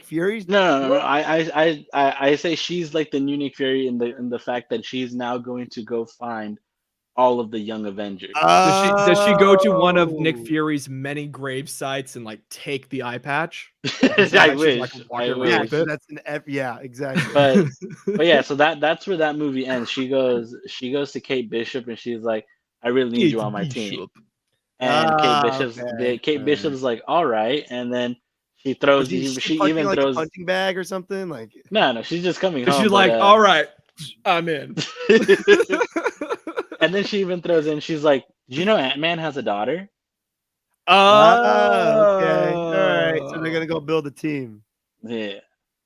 Fury's. No. I say she's like the new Nick Fury in the fact that she's now going to go find all of the young Avengers. Does she go to one of Nick Oh. Fury's many grave sites and like take the eye patch? I wish. Yeah, with it? that's yeah, exactly. But yeah, so that's where that movie ends. She goes to Kate Bishop and she's like, "I really need you on my team." And Kate Bishop's like, "All right," and then she throws. She even like throws a punching bag or something like. No, she's just coming home. She's like, "All right, I'm in." And then she even throws in. She's like, "Did you know Ant-Man has a daughter?" Okay, all right. So they're gonna go build a team. Yeah.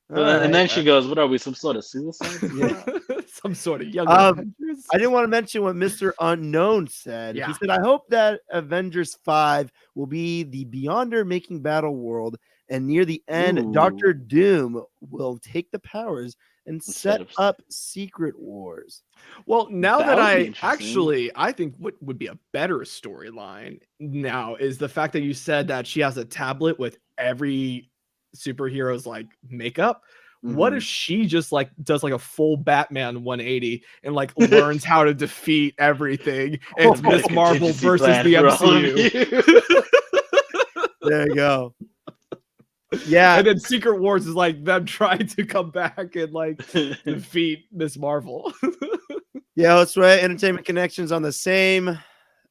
All And then right. she goes, "What are we? Some sort of suicide?" Yeah. Some sort of young Avengers. I didn't want to mention what Mr. Unknown said. Yeah. He said, I hope that Avengers 5 will be the Beyonder making battle world, and near the end, Ooh. Dr. Doom will take the powers and set Instead of- up Secret Wars. Well, now That that would be I interesting. I think what would be a better storyline now is the fact that you said that she has a tablet with every superhero's like makeup. What if she just like does like a full Batman 180 and like learns how to defeat everything? And it's Miss Marvel versus the MCU. There you go. Yeah. And then Secret Wars is like them trying to come back and like defeat Miss Marvel. Yeah, that's right. Entertainment Connections on the same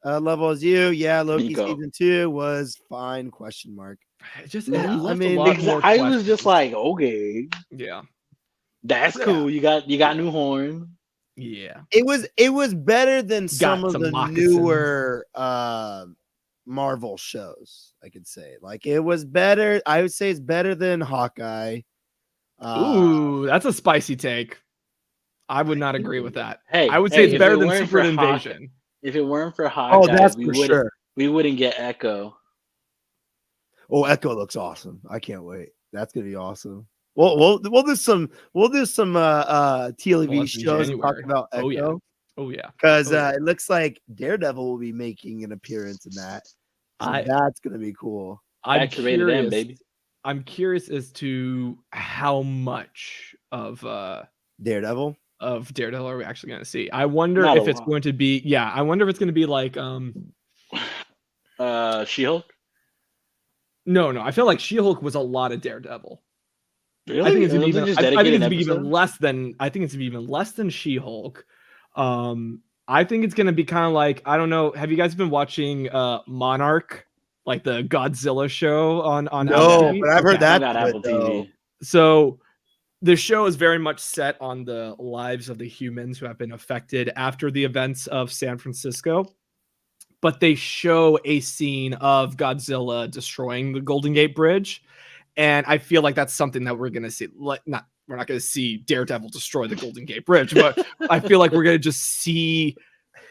level as you. Yeah, Loki Nico. season 2 was fine? Question mark. It just Yeah, it I left mean, a lot Because more I was questions. just like, okay, yeah, that's cool. You got new horn. yeah. It was better than some of some the moccasins. newer Marvel shows, I could say. Like it was better. I would say it's better than Hawkeye. Ooh, that's a spicy take. I would not agree with that. Hey, I would say it's if better it than weren't Secret for Invasion. If it weren't for Hawkeye, Oh, that's for sure. we wouldn't get Echo. Oh, Echo looks awesome. I can't wait. That's gonna be awesome. We'll do some TLEV Well, that's in shows and talk January. about Echo. Oh yeah. Oh yeah. Because Oh, yeah. it looks like Daredevil will be making an appearance in that. So that's gonna be cool. I'm Back to rated M, curious. baby. I'm curious as to how much of Daredevil. Daredevil are we actually going to see. I wonder Not if a it's lot. going to be I wonder if it's going to be like She-Hulk. no, I feel like She-Hulk was a lot of Daredevil. Really? I think it's Those even are just I think dedicated it's even episodes? less than She-Hulk. I think it's going to be kind of like, I don't know, have you guys been watching Monarch, like the Godzilla show on Apple No, TV? but I've heard I that. got Apple TV. So the show is very much set on the lives of the humans who have been affected after the events of San Francisco. But they show a scene of Godzilla destroying the Golden Gate Bridge. And I feel like that's something that we're going to see. We're not going to see Daredevil destroy the Golden Gate Bridge, but I feel like we're going to just see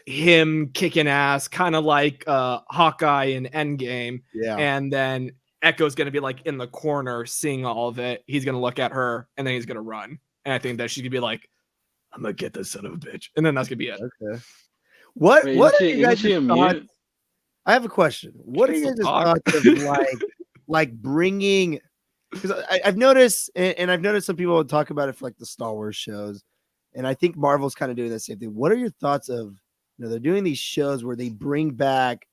him kicking ass, kind of like Hawkeye in Endgame. Yeah. And then Echo's going to be like in the corner seeing all of it. He's going to look at her and then he's going to run. And I think that she's going to be like, I'm going to get this son of a bitch. And then that's going to be it. Okay. What Wait, are isn't you guys' she a thoughts? mute? I have a question. What are She you can guys' still talk. thoughts of like bringing? Because I've noticed, and I've noticed some people talk about it for like the Star Wars shows, and I think Marvel's kind of doing the same thing. What are your thoughts of? They're doing these shows where they bring back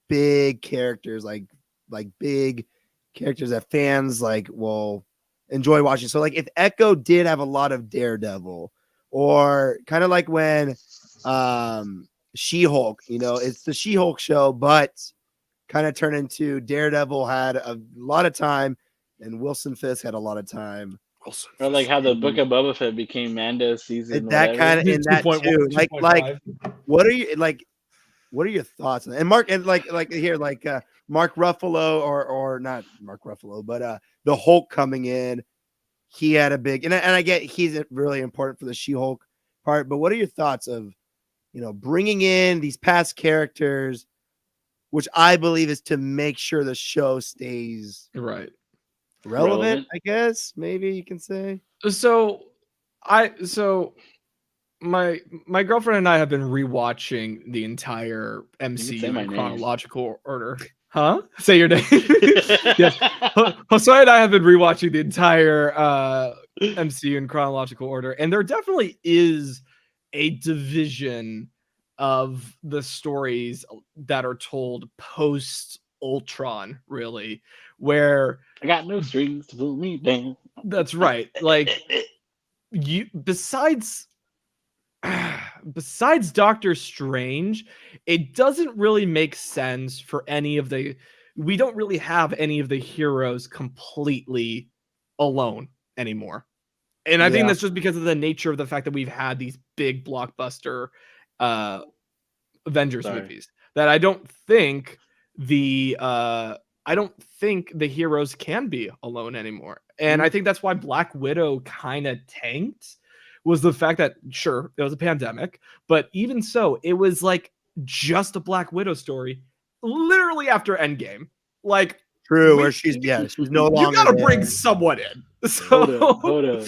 big characters, like big characters that fans like will enjoy watching. So like if Echo did have a lot of Daredevil, or kind of like when She-Hulk, it's the She-Hulk show, but kind of turned into Daredevil had a lot of time and Wilson Fisk had a a lot of time. Or like how the Book of Boba Fett became Mando's season. That kind of in that 2.1, too. Like 2.5. what are your thoughts on that? And Mark and like here Mark Ruffalo or not Mark Ruffalo, but the Hulk coming in, he had a big and I get he's really important for the She-Hulk part, but what are your thoughts of bringing in these past characters, which I believe is to make sure the show stays Right. relevant, I guess maybe you can say. So my girlfriend and I have been rewatching the entire MCU my in name. chronological order. Huh? Say your name. Yes. Josue and I have been rewatching the entire MCU in chronological order, and there definitely is a division of the stories that are told post Ultron, really, where I got no strings to pull me down. that's right. Like you besides Doctor Strange, it doesn't really make sense for we don't really have any of the heroes completely alone anymore. And I think that's just because of the nature of the fact that we've had these big blockbuster Avengers movies that I don't think the heroes can be alone anymore. And I think that's why Black Widow kind of tanked, was the fact that sure, it was a pandemic, but even so, it was like just a Black Widow story literally after Endgame. Like True, where she's no longer. You gotta bring someone in. So Hold up.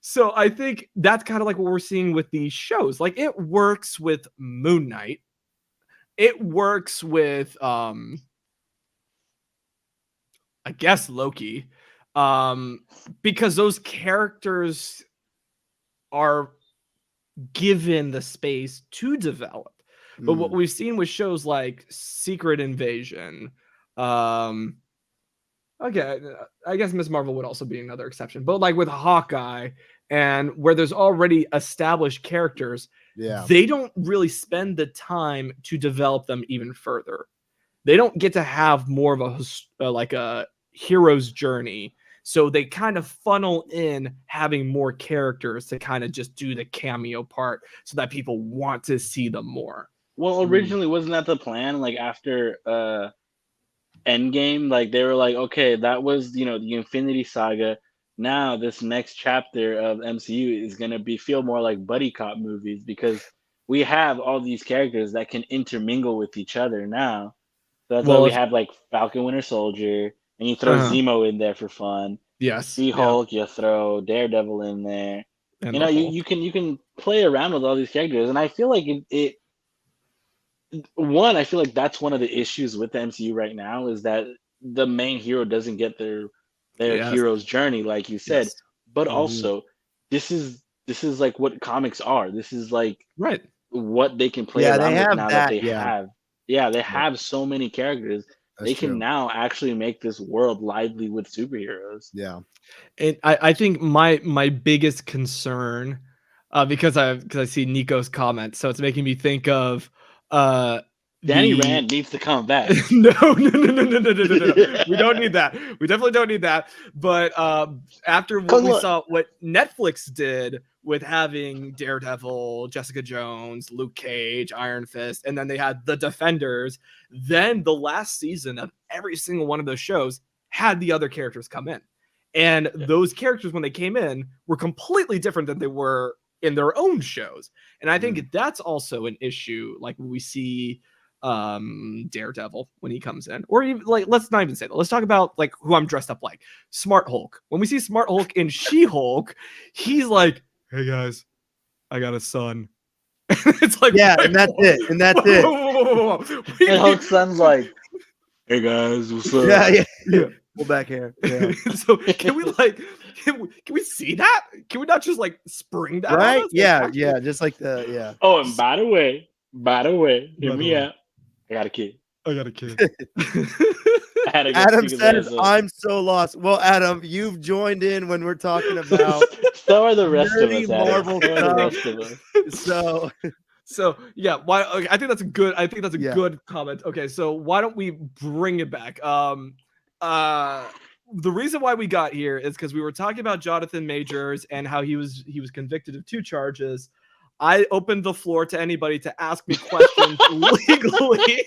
So I think that's kind of like what we're seeing with these shows. Like it works with Moon Knight. It works with I guess Loki. because those characters are given the space to develop. But what we've seen with shows like Secret Invasion, okay, I guess Miss Marvel would also be another exception, but like with Hawkeye and where there's already established characters, they don't really spend the time to develop them even further. They don't get to have more of a hero's journey. So they kind of funnel in having more characters to kind of just do the cameo part so that people want to see them more. Well, originally, wasn't that the plan? Like after Endgame, like they were like, okay, that was, the Infinity Saga. Now this next chapter of MCU is gonna feel more like buddy cop movies because we have all these characters that can intermingle with each other now. So that's why we have like Falcon Winter Soldier, and you throw Zemo in there for fun. Yes. She-Hulk, you throw Daredevil in there. And you can play around with all these characters, and I feel like I feel like that's one of the issues with the MCU right now is that the main hero doesn't get their hero's journey, like you said. But also, this is like what comics are. This is like what they can play around with now that they have. Yeah, they have so many characters. They can now actually make this world lively with superheroes. Yeah. And I think my biggest concern, because I see Nico's comment, so it's making me think of Danny Rand needs to come back. No. We don't need that. We definitely don't need that. But after what we saw, what Netflix did with having Daredevil, Jessica Jones, Luke Cage, Iron Fist, and then they had the Defenders, then the last season of every single one of those shows had the other characters come in. And those characters, when they came in, were completely different than they were in their own shows. And I think that's also an issue, like when we see Daredevil when he comes in, or even like, let's not even say that. Let's talk about like who I'm dressed up like. Smart Hulk. When we see Smart Hulk in She-Hulk, he's like, "Hey guys, I got a son." It's like, and that's it. And that's it. And Hulk's son's like, "Hey guys, what's up?" Yeah. Pull back hair. Yeah. So can we see that? Can we not just like spring that? Right? Yeah. Just like Oh, and by the way, hear me out. I got a kid. Adam says, "I'm so lost." Well, Adam, you've joined in when we're talking about so are the rest of us. Marvel stuff. So yeah, why? Okay, I think that's a good. Good comment. Okay, so why don't we bring it back? The reason why we got here is because we were talking about Jonathan Majors and how he was convicted of 2 charges. I opened the floor to anybody to ask me questions legally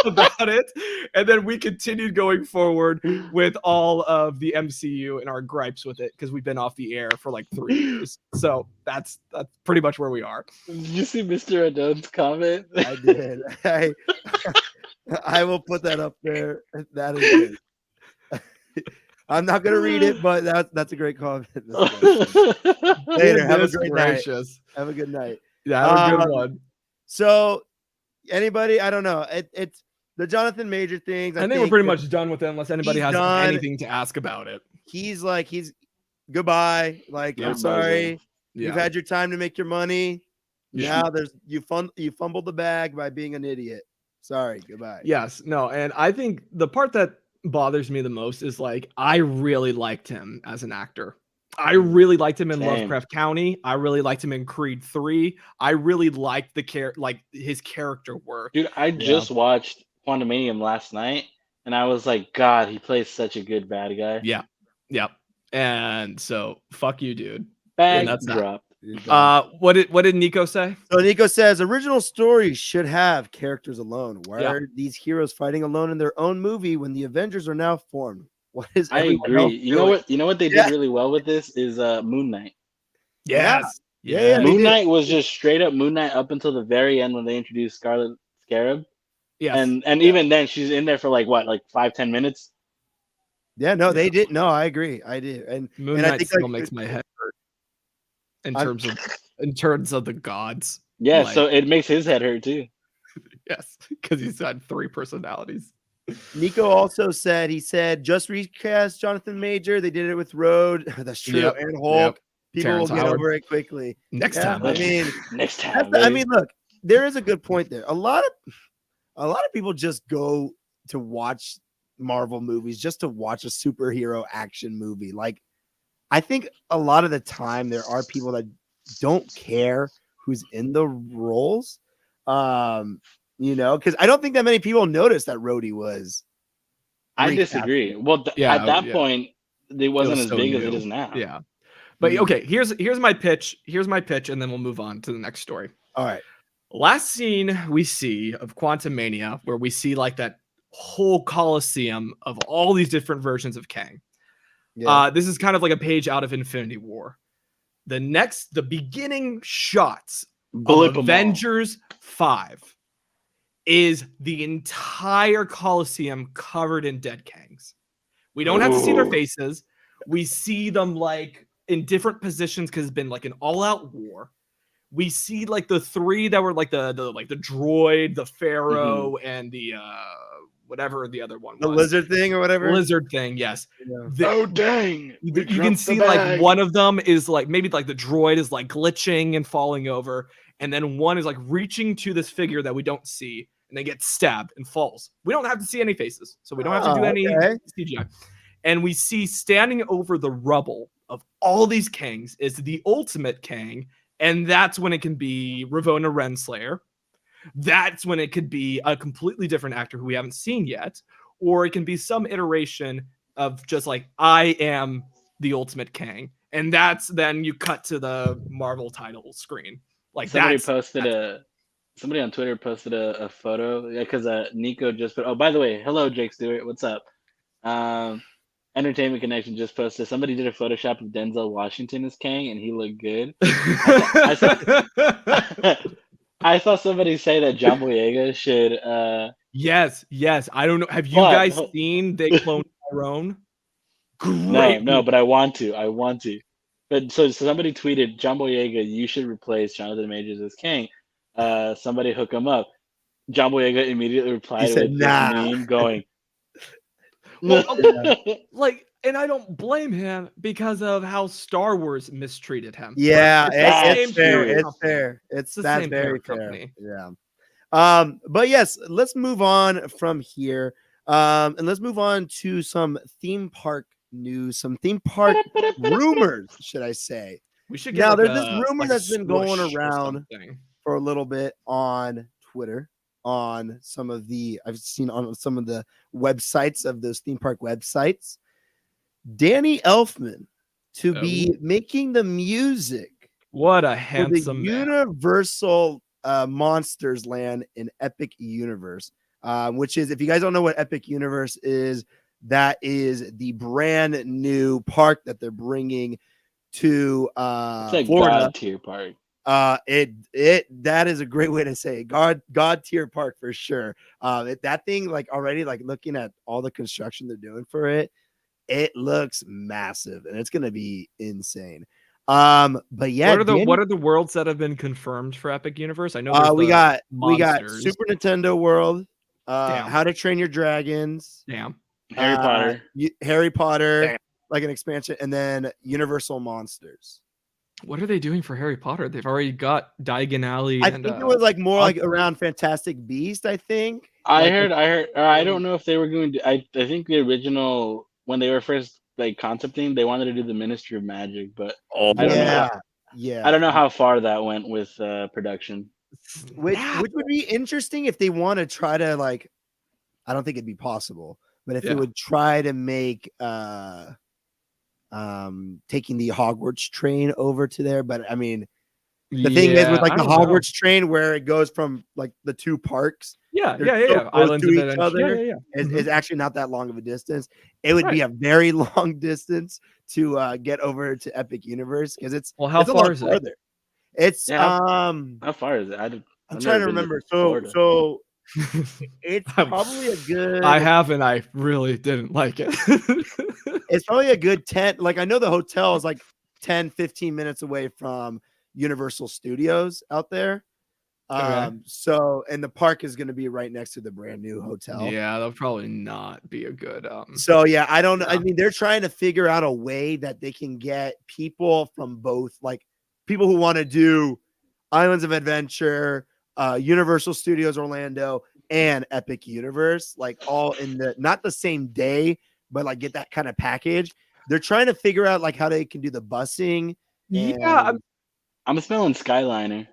about it, and then we continued going forward with all of the MCU and our gripes with it because we've been off the air for like 3 years. So that's pretty much where we are. Did you see Mr. Adon's comment? I did. I will put that up there. That is good. I'm not gonna read it, but that's a great comment. Later, have a great night. Have a good night. Yeah, have a good one. So, anybody? I don't know. It's the Jonathan Major things. I think we're pretty much done with it, unless anybody has anything to ask about it. He's goodbye. Like, I'm sorry. You've had your time to make your money. Now you fumbled the bag by being an idiot. Sorry, goodbye. Yes, no, and I think the part that bothers me the most is like I really liked him as an actor. I really liked him in Lovecraft County. I really liked him in Creed 3. I really liked his character work. Dude, I just watched Quantumanium last night, and I was like, God, he plays such a good bad guy. Yeah, yep. And so, fuck you, dude. Bag drop. What did Nico say? So Nico says original stories should have characters alone. Why are these heroes fighting alone in their own movie when the Avengers are now formed? What is I agree. You know what they did really well with this is Moon Knight. Yes. Yeah. Moon Knight was just straight up Moon Knight up until the very end when they introduced Scarlet Scarab. Yeah. And even then she's in there for like 5-10 minutes. Yeah, no, they did. No, I agree. I did. And Moon Knight still makes my head hurt in terms of the gods. Yeah, so it makes his head hurt too. Yes, because he's had 3 personalities. Nico also said, he said, just recast Jonathan Major. They did it with Road. That's true. Yep, And Hulk. yep. People Terrence will get Howard. over it quickly. Next Yeah, time, I baby. mean, Next that's time, the- I baby. mean, look, there is a good point there. A lot of people just go to watch Marvel movies just to watch a superhero action movie. Like, I think a lot of the time there are people that don't care who's in the roles. Because I don't think that many people noticed that Rhodey was. I recast. disagree. Well, Yeah, at that yeah. point, it wasn't was as so big as it new. is now. Yeah. But Mm. okay, here's my pitch. Here's my pitch, and then we'll move on to the next story. All right. Last scene we see of Quantum Mania, where we see like that whole coliseum of all these different versions of Kang. Yeah. This is kind of like a page out of Infinity War. The beginning shots Blip 'em all. Avengers 5 is the entire coliseum covered in dead Kangs. We don't have to see their Ooh. faces. We see them like in different positions because it's been like an all-out war. We see like the three that were like the droid, the pharaoh, and the whatever the other one The was. lizard thing or whatever. Lizard thing, yes. Yeah. Oh dang! You can see like one of them is like maybe like the droid is like glitching and falling over, and then one is like reaching to this figure that we don't see, and they get stabbed and falls. We don't have to see any faces, so we don't have to do any CGI. And we see standing over the rubble of all these Kangs is the ultimate Kang, and that's when it can be Ravonna Renslayer. That's when it could be a completely different actor who we haven't seen yet, or it can be some iteration of just like, I am the ultimate Kang. And that's then you cut to the Marvel title screen. Like somebody on Twitter posted a photo because Nico just put. Oh, by the way, hello Jake Stewart, what's up? Entertainment Connection just posted. Somebody did a Photoshop of Denzel Washington as Kang, and he looked good. I saw somebody say that John Boyega should. Yes. I don't know. Have you guys seen They Clone Tyrone? Great. No, but I want to. But so somebody tweeted, John Boyega, you should replace Jonathan Majors as Kang. Somebody hook him up. John Boyega immediately replied with this meme going. Well, like, and I don't blame him because of how Star Wars mistreated him. Yeah, it's fair. That's very fair. Company. Yeah. But yes, let's move on from here. And let's move on to some theme park news, some theme park rumors, should I say. We should Now, get there's this rumor that's been going around for a little bit on Twitter. I've seen on some of the websites of those theme park websites, Danny Elfman to be making the music. What a handsome for the Universal Monsters Land in Epic Universe, which is, if you guys don't know what Epic Universe is, that is the brand new park that they're bringing to it's like Florida. God tier park. That is a great way to say it. God tier park for sure. That thing, like, already, like, looking at all the construction they're doing for it, it looks massive and it's gonna be insane. But yeah, what are the worlds that have been confirmed for Epic Universe? I know we got Super Nintendo World, Damn. How to Train Your Dragons, Harry Potter, Damn. Like an expansion, and then Universal Monsters. What are they doing for Harry Potter? They've already got Diagon Alley. I think it was like more like around Fantastic Beast. I think. I heard. I don't know if they were going to. I think the original, when they were first like concepting, they wanted to do the Ministry of Magic, but I don't know. Yeah. I don't know how far that went with production. Which would be interesting if they want to try to, like, I don't think it'd be possible, but if they would try to make taking the Hogwarts train over to there. But I mean, the thing is with like the Hogwarts train where it goes from like the two parks. Islands to each other. It's actually not that long of a distance. It would be a very long distance to get over to Epic Universe because it's how far is it? It's how far is it? I'm trying to remember. So it's probably a good. I have, and I really didn't like it. It's probably a good 10. Like, I know the hotel is like 10-15 minutes away from Universal Studios out there. So, and the park is going to be right next to the brand new hotel. Yeah, that'll probably not be a good. So yeah, I don't know. I Yeah. mean, they're trying to figure out a way that they can get people from both, like people who want to do Islands of Adventure, Universal Studios Orlando, and Epic Universe, like all in the not the same day, but like get that kind of package. They're trying to figure out like how they can do the busing. Yeah, And I'm smelling Skyliner.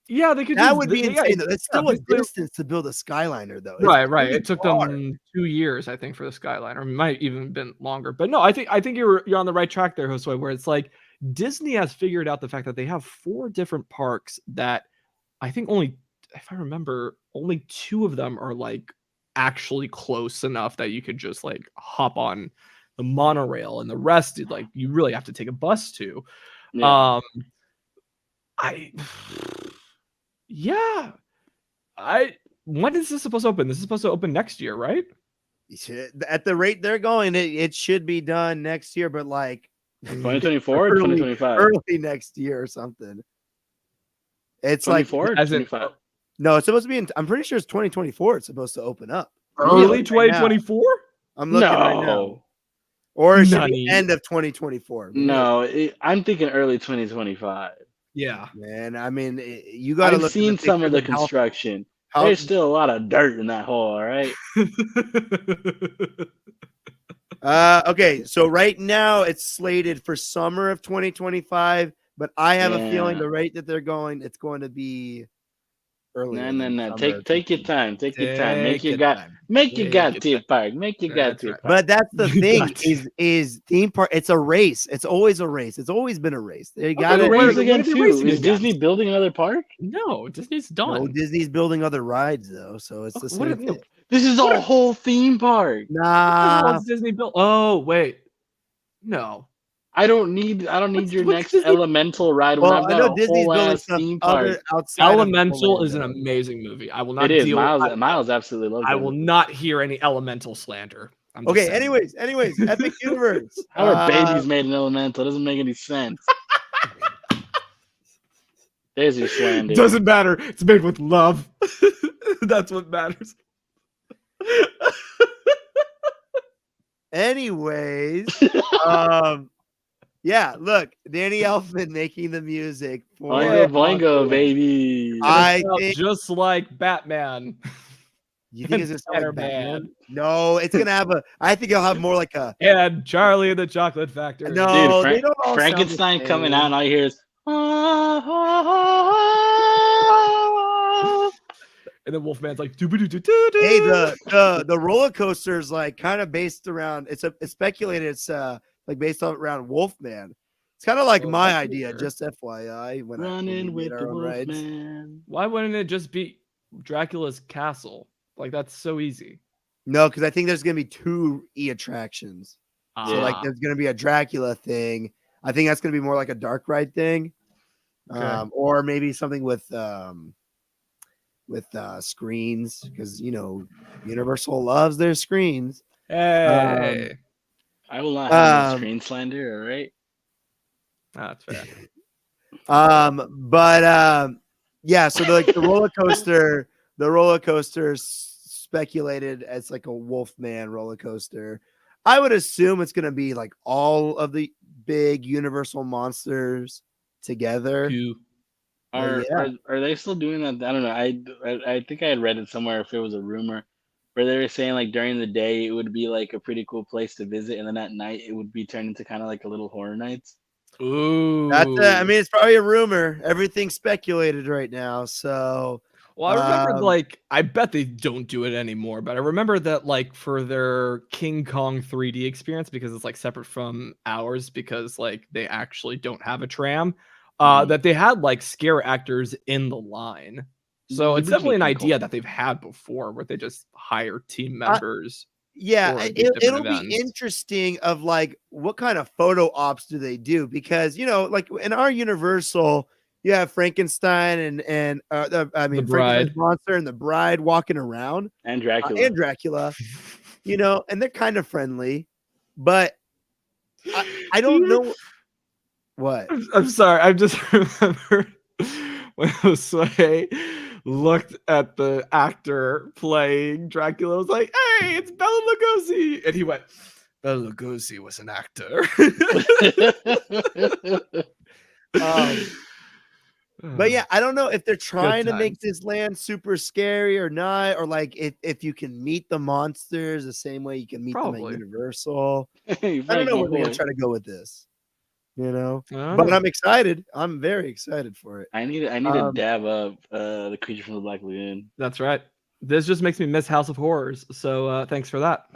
yeah, they could. that just, would be yeah, insane. Though. That's still a basically- distance to build a Skyliner, though. It's Right. pretty It took far. them 2 years, I think, for the Skyliner. It might even been longer. But no, I think you're on the right track there, Josue, where it's like Disney has figured out the fact that they have 4 different parks that I think only, if I remember, only 2 of them are like actually close enough that you could just like hop on the monorail, and the rest like you really have to take a bus to. Yeah. Yeah. When is this supposed to open? This is supposed to open next year, right? At the rate they're going, it should be done next year, but like 2024 or early- 2025? early next year or something. It's like 24 or as in- 25? no, it's supposed to be I'm pretty sure it's 2024. It's supposed to open up. Early Right now. 2024? I'm looking right now. No. Or it should be Nutty. end of 2024. No, I'm thinking early 2025. Yeah. Man, I mean, you got to I've look. seen at some of the pictures how- construction. how- There's still a lot of dirt in that hole, all right? Okay, so right now it's slated for summer of 2025, but I have a feeling Yeah. the rate that they're going, it's going to be early. No. Take your time. Take your time. Make your Take gut. time. Make your Take gut your to your time. park. Make your gut That's to your right. park. But that's the You thing got is theme park. It's a race. It's always a race. It's always been a race. They got Gotta to what- race what again are they too. racing Is against? Disney building another park? No, Disney's done. No, Disney's building other rides though, so it's the What same are- no, thing. This is a whole theme park. what the hell Nah, has Disney built? Oh, wait. No. I don't need What's- your what's next Disney- elemental ride when well, I've I got know a Disney's whole building ass stuff theme park. other outside. of Elemental is an Orlando. amazing movie. I will not It is. deal. Miles absolutely loves I it. will not hear any Elemental slander. I'm just Okay, saying. anyways, Epic Universe. How are babies made in elemental? It doesn't make any sense. There's your slander. Doesn't matter. It's made with love. That's what matters. Anyways, yeah, look, Danny Elfman making the music for. Boingo, boingo, baby. I Sounds think just like Batman. you think it's gonna sound like Spider-Man. Batman? No, it's gonna have a. I think it'll have more like a. And Charlie and the Chocolate Factory. No, Dude, they don't all sound the Frankenstein coming same. out, and all you hear is. And then Wolfman's like, doo-ba-doo-doo-doo-doo. Hey, the roller coaster is like kind of based around. It's speculated. It's like based on around Wolfman. It's kind of like Oh, my that's idea. weird. Just FYI, when we Running made with our the own rides. Wolfman. Why wouldn't it just be Dracula's castle? Like, that's so easy. No, because I think there's gonna be 2 attractions. So like Ah. there's gonna be a Dracula thing. I think that's gonna be more like a dark ride thing. Okay. Or maybe something with screens, because Universal loves their screens. Hey. I will not have Um, screen slander, all right? That's fair. Yeah, so the roller coaster speculated as like a Wolfman roller coaster. I would assume it's gonna be like all of the big Universal monsters together. Are, yeah. are they still doing that? I don't know. I think I had read it somewhere, if it was a rumor, where they were saying like during the day it would be like a pretty cool place to visit, and then at night it would be turned into kind of like a little Horror Nights. Ooh. I mean, it's probably a rumor. Everything's speculated right now. So Well, I remember, I bet they don't do it anymore, but I remember that, for their King Kong 3D experience, because it's, separate from ours, because, they actually don't have a tram, that they had, scare actors in the line. So it's definitely an idea that they've had before, where they just hire team members. yeah, for these different it'll be events. interesting of what kind of photo ops do they do? Because in our Universal, you have Frankenstein and The Frankenstein's Bride. monster and the bride walking around, And Dracula. and Dracula, and they're kind of friendly, but I don't know what. I'm sorry. I just remembered when Josue looked at the actor playing Dracula, was like, "Hey, it's Bela Lugosi," and he went, "Bela Lugosi was an actor." But yeah, I don't know if they're trying to make times. this land super scary or not, or like if you can meet the monsters the same way you can meet them Probably. at Universal. Hey, I don't know Frankie where they're gonna boy. try to go with this, you know. I don't But know. I'm excited. I'm very excited for it. I need to dab up the creature from the Black Lagoon. That's right. This just makes me miss House of Horrors. So thanks for that.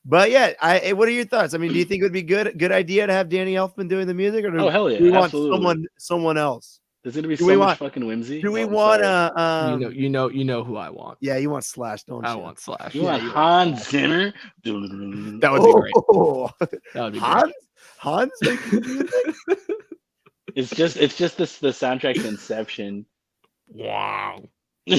But yeah, what are your thoughts? I mean, do you think it would be good idea to have Danny Elfman doing the music, or Oh hell do yeah, we want absolutely. someone else? There's gonna be Do we so much want fucking whimsy. do we Oh, I'm want sorry. You know who I want. yeah, you want Slash, don't I you? want Slash. You Yeah, want you Hans Zimmer? That would be great. Oh, That would be Hans making the music? It's just the soundtrack to Inception. great. Wow.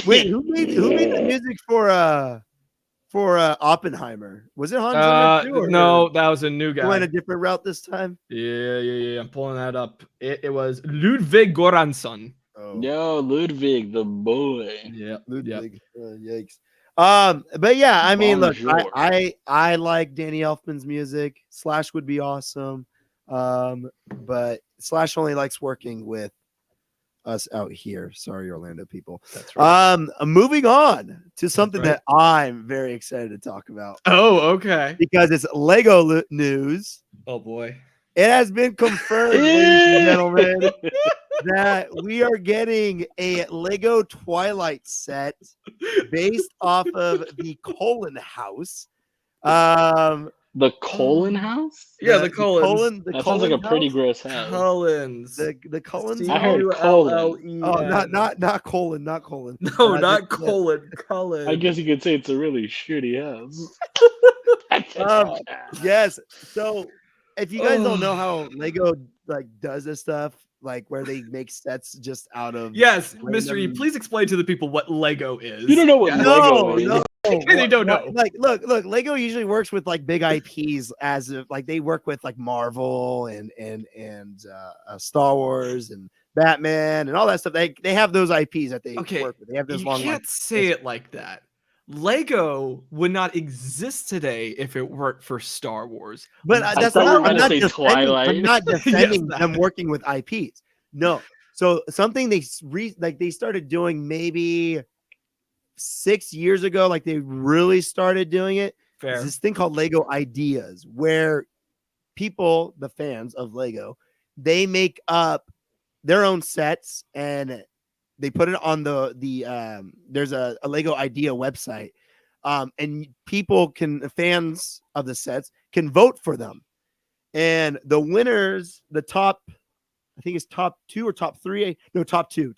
Wait, who made the music for Oppenheimer? Was it Hans Zimmer too, or No, that was a new he went guy. a different route this time? Yeah. I'm pulling that up. It was Ludwig Göransson. Oh, Yo, Ludwig, the boy. Yeah. Ludwig. Yikes. But yeah, I mean, look, Bonjour. I like Danny Elfman's music. Slash would be awesome. But Slash only likes working with us out here. Sorry, Orlando people. That's right. Moving on to something right. that I'm very excited to talk about Oh, okay. because it's Lego news. Oh boy. It has been confirmed, ladies and gentlemen, that we are getting a Lego Twilight set based off of the Colon House. The Colon House? Yeah, the Collins. That sounds like a pretty gross house. Collins. The Collins. I heard Cullen. Oh, not colon, not colon. No, not Colin. Cullen. I guess you could say it's a really shitty house. Yes. So if you guys don't know how Lego like does this stuff, like where they make sets just out of Yes, Mr. E, random- please explain to the people what Lego is. You don't know what Yeah. Lego is. No. They don't know. Like, look, Lego usually works with like big IPs as of like they work with like Marvel and Star Wars and Batman and all that stuff. They have those IPs that they work with. They have those You long. can't say it like that. Lego would not exist today if it weren't for Star Wars. But I that's thought you were not. I'm gonna not say defending. Twilight. I'm not defending Yes, them working with IPs. No. So something they started doing maybe 6 years ago. Like they really started doing it. Fair. Is this thing called Lego Ideas, where people, the fans of Lego, they make up their own sets and they put it on there's a Lego Idea website. And fans of the sets can vote for them. And the winners, the top, I think it's top 2 or top 3. No, top two.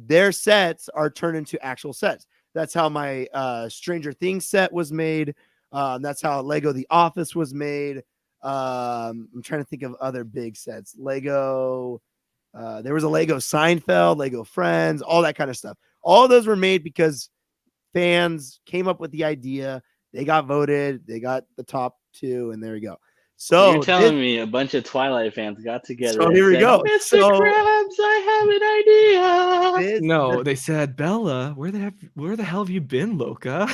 Their sets are turned into actual sets. That's how my Stranger Things set was made. That's how Lego The Office was made. I'm trying to think of other big sets. Lego, there was a Lego Seinfeld, Lego Friends, all that kind of stuff. All of those were made because fans came up with the idea. They got voted. They got the top 2, and there we go. So you're telling me a bunch of Twilight fans got together. So here we go. Mr. Krabs, I have an idea. No, they said, Bella, where the hell have you been, Loca?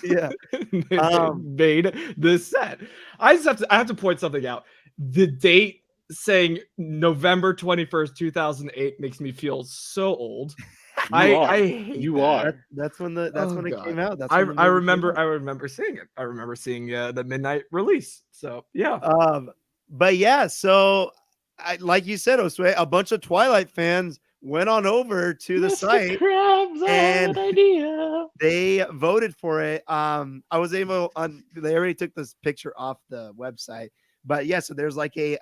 Yeah. They made this set. I have to point something out. The date saying November 21st, 2008 makes me feel so old. I hate you that. are. That's when it came out. That's I when the movie remember came out. I remember seeing it. I remember seeing the midnight release. So yeah. But yeah, so like you said, Josue, a bunch of Twilight fans went on over to the site Krabs, I have and an idea. they voted for it. I was able they already took this picture off the website, but yeah, so there's like a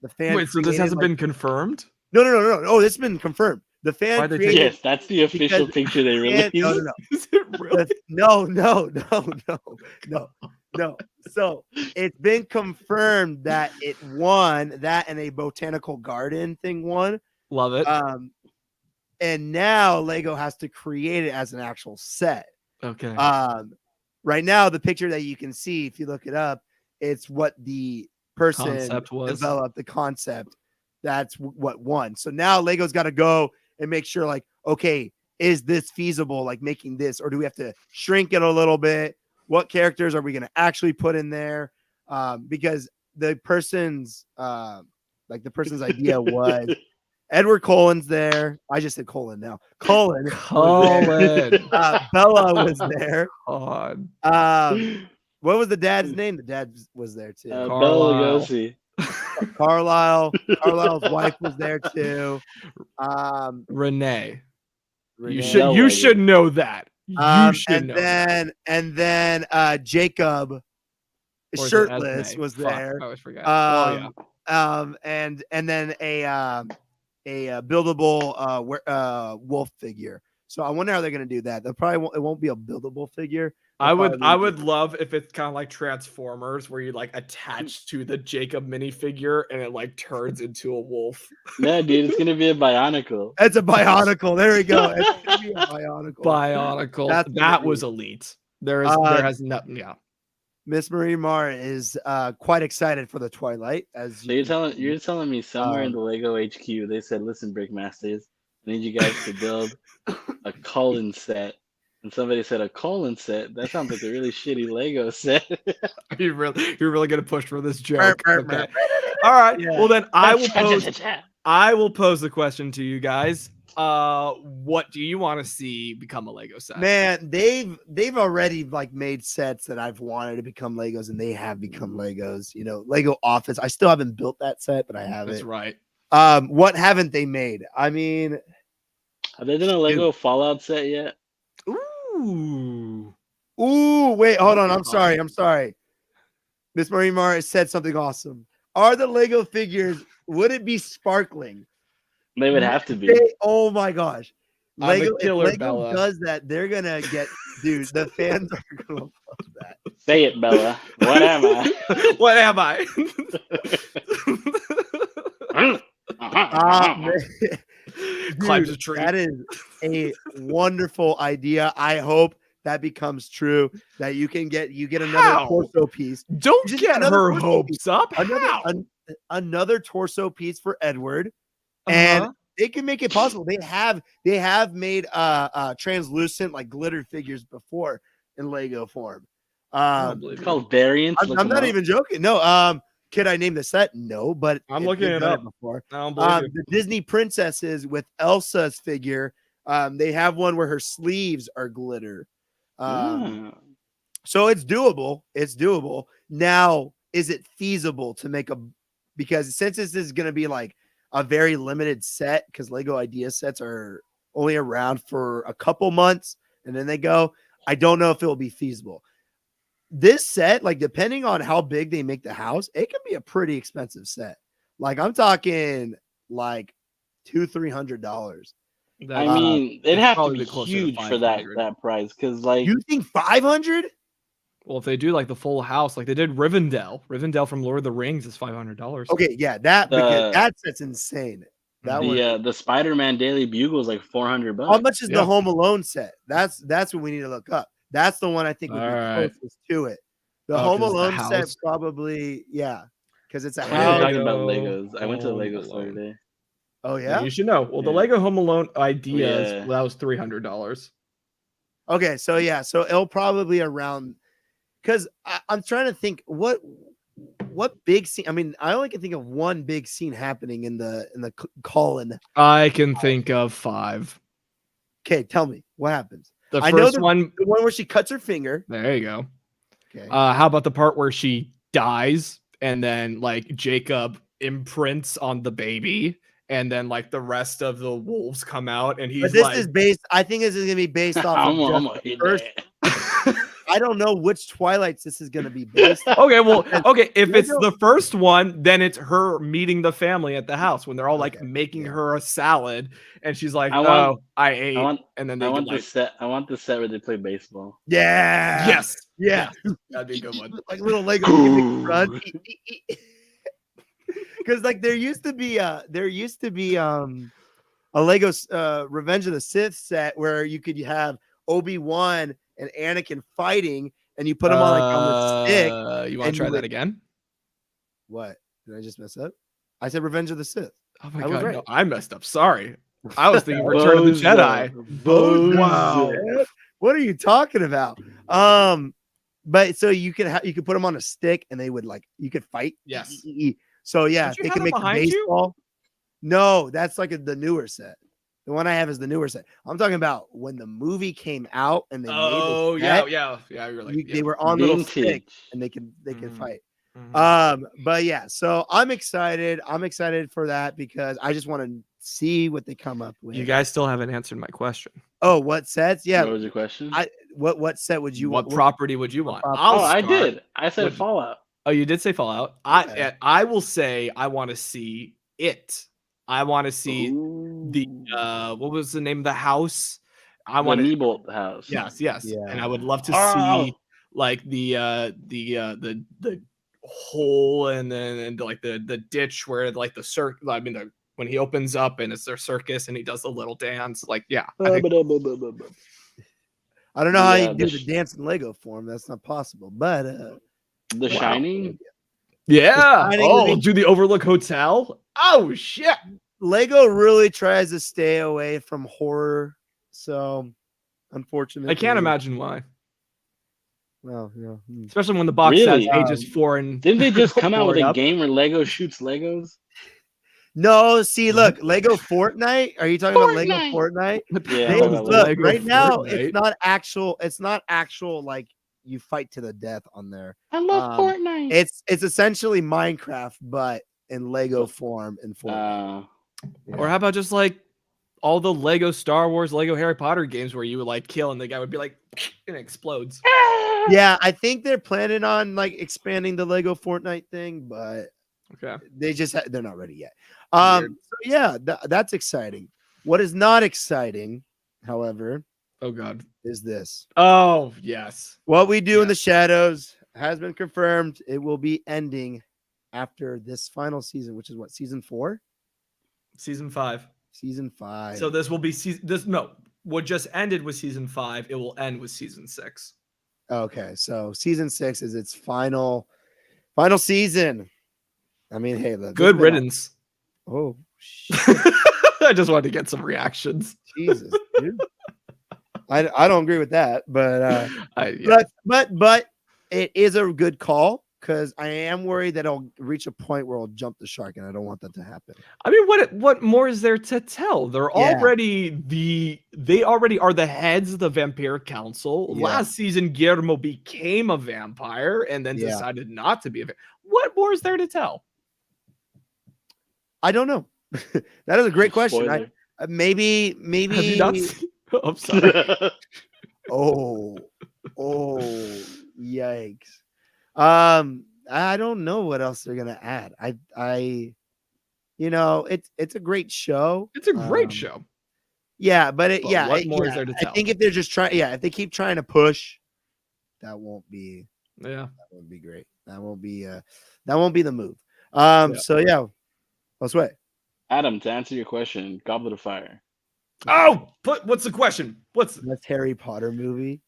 the fan. Wait, so this hasn't been confirmed? No. Oh, it's been confirmed. The fan Why'd they take created. Yes, that's the official picture they released. No. Is it really? No. So it's been confirmed that it won that, and a botanical garden thing won. Love it. And now Lego has to create it as an actual set. Okay. Right now, the picture that you can see, if you look it up, it's what the person Concept was. developed the concept. That's what won. So now Lego's got to go and make sure, like, okay, is this feasible? Like making this, or do we have to shrink it a little bit? What characters are we going to actually put in there? Because the person's idea was Edward Cullen's there. I just said Cullen now. Cullen. Bella was there. God. What was the dad's name? The dad was there too. Bella Lugosi. Carlisle's wife was there too. Renee. Renee. You should know that. You should know. And then Jacob shirtless was there. I always forgot. And then a buildable wolf figure. So I wonder how they're gonna do that. It won't be a buildable figure. I would love if it's kind of like Transformers, where you like attach to the Jacob minifigure and it like turns into a wolf. Yeah, dude, it's gonna be a Bionicle. It's a Bionicle. There we go. It's gonna be a Bionicle. That was elite. There has nothing. Yeah. Miss Marie Mar is quite excited for the Twilight. So you're telling me somewhere in the Lego HQ they said, "Listen, Brickmasters, I need you guys to build a Cullen set." And somebody said a Cullen set. That sounds like a really shitty Lego set. You're really gonna push for this joke. Okay. All right. Yeah. Well, then I will pose the question to you guys. What do you want to see become a Lego set? Man, they've already like made sets that I've wanted to become Legos, and they have become Legos. You know, Lego Office. I still haven't built that set, but I have That's it. right. What haven't they made? I mean, have they done a Lego Fallout set yet? Ooh, wait, hold on. I'm sorry. Miss Marie Mar said something awesome. Are the Lego figures, would it be sparkling? They would have to be. Oh my gosh. Lego Bella. does that, they're gonna get, dude, the fans are gonna love that. Say it, Bella. What am I? What am I? Climbs a tree. That is a wonderful idea. I hope that becomes true. That you get another torso piece. Don't get her hopes up. Another torso piece for Edward, and they can make it possible. They have made translucent like glitter figures before in Lego form. It's called variants. I'm not even joking. No. Could I name the set? No, but I'm looking it up before. The Disney princesses with Elsa's figure. They have one where her sleeves are glitter. So it's doable. It's doable. Now, is it feasible to make because since this is going to be like a very limited set, because Lego idea sets are only around for a couple months and then they go, I don't know if it will be feasible. This set, like depending on how big they make the house, it can be a pretty expensive set. Like I'm talking like $200-$300. I mean, it'd have to be huge for that price. Because like, you think 500? Well, if they do like the full house, like they did Rivendell from Lord of the Rings is $500. Okay, yeah, that set's insane. The Spider-Man Daily Bugle is like $400. How much is the Home Alone set? That's what we need to look up. That's the one I think would be closest to it. The Home Alone set probably, because it's a house. Talking about Legos. I went to the Lego store today. Oh yeah, you should know. Well, the Lego Home Alone ideas that was $300. Okay, so it'll probably around, because I'm trying to think what big scene. I mean, I only can think of one big scene happening in the Cullen. I can think of 5. Okay, tell me what happens. The first one, the one where she cuts her finger. There you go. Okay. How about the part where she dies and then like Jacob imprints on the baby and then like the rest of the wolves come out and he's is based. I think this is gonna be based off of the first. I don't know which Twilights this is going to be based on. Okay. If it's the first one, then it's her meeting the family at the house when they're all like making her a salad, and she's like, I ate. And then I want the set where they play baseball. Yeah. Yes. Yeah. That'd be a good one. Like little Lego run. Because like there used to be a Lego Revenge of the Sith set where you could have Obi-Wan and Anakin fighting, and you put them on the stick. You want to try that again? What? Did I just mess up? I said Revenge of the Sith. Oh my I was god, right. no, I messed up. Sorry. I was thinking Return of the Jedi. Wow. What are you talking about? But so you could you could put them on a stick and they would like you could fight. Yes. So yeah, Don't you they have can it make the behind you? baseball. No, that's like the newer set. The one I have is the newer set. I'm talking about when the movie came out and they Oh, made the yeah, set, yeah. Yeah, you're like, they were on little sticks Vintage. and they could Mhm. fight. Mhm. But yeah, so I'm excited. I'm excited for that because I just want to see what they come up with. You guys still haven't answered my question. Oh, what sets? Yeah. What was your question? What set would you What want? property would you want? property? I'll I start. did. I said What'd you- Fallout. Oh, you did say Fallout. Okay. I will say I want to see it. I want to see the Ooh. what was the name of the house? I The want to Nebolt house. yes, yes. And I Yeah. would love to Oh. see like the hole and then and like the ditch where like the circle I mean when he opens up and it's their circus and he does the little dance. Like, yeah. I think I don't know how Yeah, you do the dance in Lego form. That's not possible. But The Shining. yeah. Shining would Oh, be- do the Overlook Hotel? Oh shit. Lego really tries to stay away from horror. So unfortunately, I can't imagine why. Well, yeah. Especially when the box Really? says ages 4 and Didn't they just come out with forward a up. game where Lego shoots Legos? No, see, look, Lego Fortnite. Are you talking about Lego Fortnite? Yeah, They, I'm talking about look, Lego right now Fortnite. it's not actual like you fight to the death on there. I love Fortnite. It's essentially Minecraft, but in Lego form in Fortnite. Or how about just like all the Lego Star Wars, Lego Harry Potter games where you would like kill and the guy would be like and it explodes. Yeah, I think they're planning on like expanding the Lego Fortnite thing, but Okay. they just they're not ready yet. Weird. So yeah, that's exciting. What is not exciting, however, Oh god. is this. Oh yes. What we do in the Yes. shadows has been confirmed. It will be ending after this final season, which is what, season 4? Season 5. Season 5. So this will be what just ended with season 5. It will end with season 6. Okay, so season 6 is its final season. I mean, hey, look, Good riddance. Oh, shit. I just wanted to get some reactions. Jesus, dude. I don't agree with that, but Yeah. but it is a good call because I am worried that I'll reach a point where I'll jump the shark, and I don't want that to happen. I mean, what more is there to tell? They're Yeah. they already are the heads of the Vampire Council. Yeah. Last season, Guillermo became a vampire and then Yeah. decided not to be a vampire. What more is there to tell? I don't know. That is a great question. Spoiler. Maybe Have you not seen? Oh, I'm sorry. oh yikes. I don't know what else they're gonna add. It's a great show. It's a great show. Yeah, but what more is there to I tell? think if they're just trying, if they keep trying to push, that won't be great. That won't be the move. So yeah, let's wait. Adam, to answer your question, Goblet of Fire. Oh, what's the question? That's Harry Potter movie.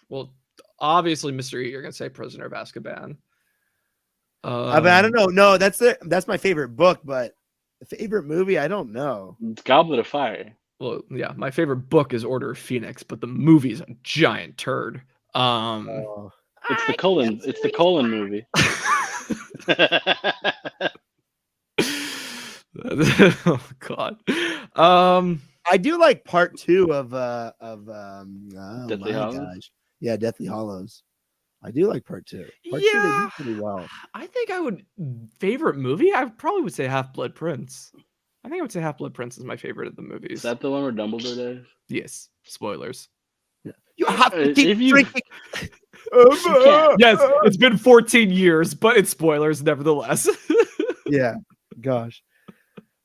Well, obviously, Mr. E, you're gonna say Prisoner of Azkaban. I don't know. No, that's my favorite book, but the favorite movie, I don't know. It's Goblet of Fire. Well, yeah, my favorite book is Order of Phoenix, but the movie's a giant turd. It's the Colin. It's the Colin movie. Oh God. I do like part 2 of Deathly Hallows? gosh. Yeah, Deathly Hollows. I do like part 2. Part 2 they Yeah. do pretty well. I think I would favorite movie. I probably would say Half Blood Prince. I think I would say Half Blood Prince is my favorite of the movies. Is that the one where Dumbledore dies? Yes. Spoilers. You have to keep If you- drinking. Yes, it's been 14 years, but it's spoilers nevertheless. Yeah, gosh.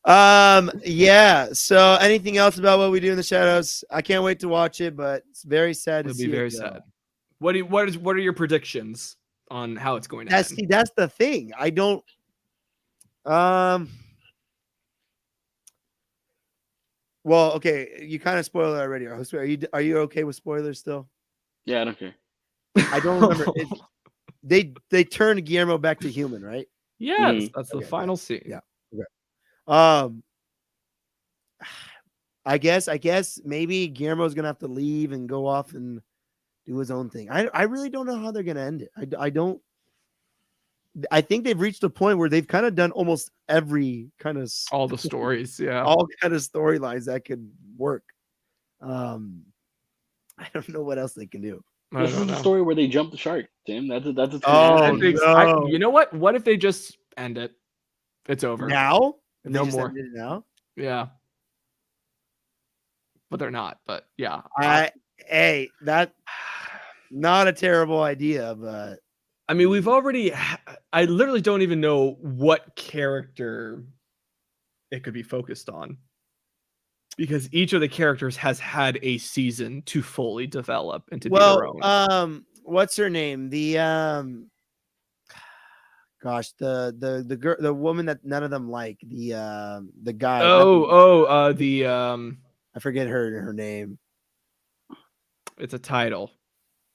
Yeah. So, anything else about what we do in the shadows? I can't wait to watch it, but it's very sad to It'll see be very it go. sad. What are your predictions on how it's going to That's end? that's the thing. I don't. Well, okay, you kind of spoiled it already. Are you okay with spoilers still? Yeah, I don't care. I don't remember. They turned Guillermo back to human, right? Yes, that's the Okay, final scene. yeah. Okay. Um, I guess maybe Guillermo's gonna have to leave and go off and do his own thing. I really don't know how they're gonna end it. I don't. I think they've reached a point where they've kind of done almost every kind of All the stories, yeah. all kind of storylines that could work. I don't know what else they can do. I This don't is the know. story where they jump the shark, Tim. That's what's Oh, gonna I happen. think no. you know what? What if they just end it? It's over. Now, If they No just more. ended it now. Yeah. But they're not. But yeah. Hey, that not a terrible idea, but I mean, we've already. I literally don't even know what character it could be focused on, because each of the characters has had a season to fully develop and to be their own. What's her name? The gosh, the girl, the woman that none of them like, the guy. I forget her name. It's a title.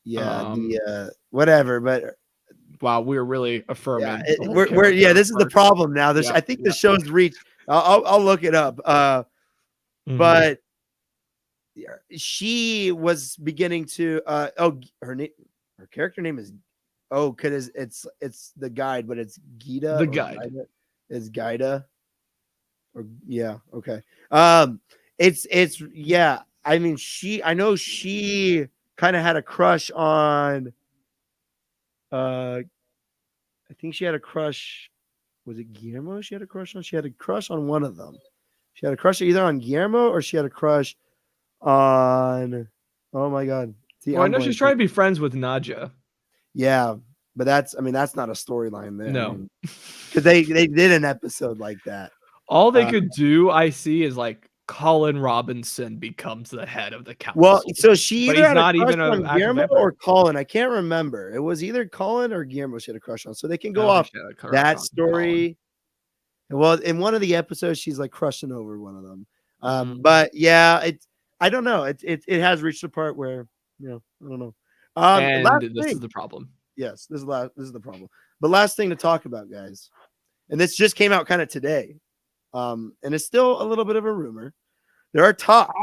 Yeah, whatever, but wow, we're really affirming. yeah, we're this is the problem now. I think the show's reached. I'll look it up. But she was beginning to her character name is because it's the guide, but it's Gita. The guide. It's Gaida. Or yeah, okay. It's yeah. I mean, I know she kind of had a crush on. I think she had a crush. Was it Guillermo? She had a crush on. She had a crush on one of them. She had a crush either on Guillermo or she had a crush on. Oh my god! See, well, I know she's trying to be friends with Nadja. Yeah, but that's not a storyline there. No, because they did an episode like that. All they could do, I see, is like Colin Robinson becomes the head of the council. Well, so she but either he's had not a crush even on an Guillermo or Colin. I can't remember. It was either Colin or Guillermo she had a crush on. So they can go off that story. Well, in one of the episodes, she's like crushing over one of them. But yeah, I don't know. It has reached a part where I don't know. And this is the problem. Yes, this is the problem. But last thing to talk about, guys, and this just came out kind of today, and it's still a little bit of a rumor. There are talks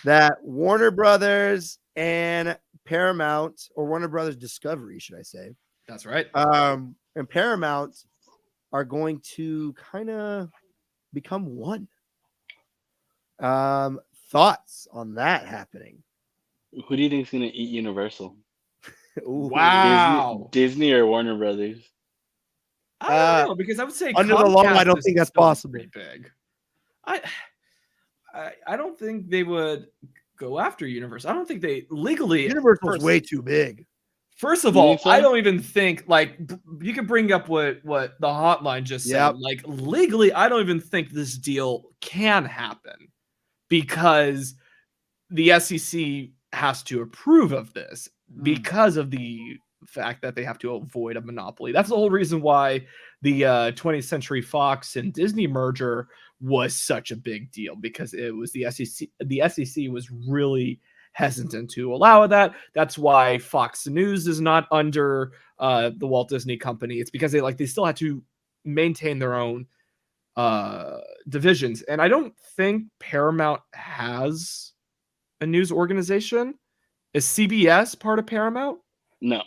that Warner Brothers and Paramount, or Warner Brothers Discovery, should I say? That's right. And Paramount are going to kind of become one. Thoughts on that happening? Who do you think is going to eat Universal? Wow. Disney or Warner Brothers? I don't know, because I would say under the law, I don't think that's possible. Pretty big. I don't think they would go after Universal. I don't think they legally. Universal's way too big. First of all, I don't even think you can bring up what the hotline just said. Like legally, I don't even think this deal can happen because the SEC has to approve of this because of the fact that they have to avoid a monopoly. That's the whole reason why the 20th Century Fox and Disney merger was such a big deal, because it was the SEC. The SEC was really hesitant to allow that. That's why Fox News is not under the Walt Disney Company. It's because they still had to maintain their own divisions. And I don't think Paramount has a news organization. Is CBS part of Paramount? No.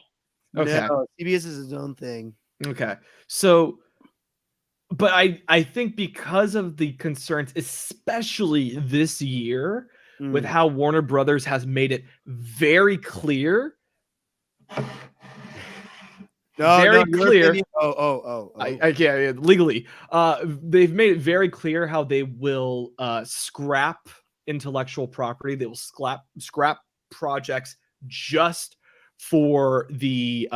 Okay. No, CBS is its own thing. Okay. So, but I think because of the concerns, especially this year, with how Warner Brothers has made it very clear. Clear. I can't legally. They've made it very clear how they will scrap intellectual property. They will scrap projects just for the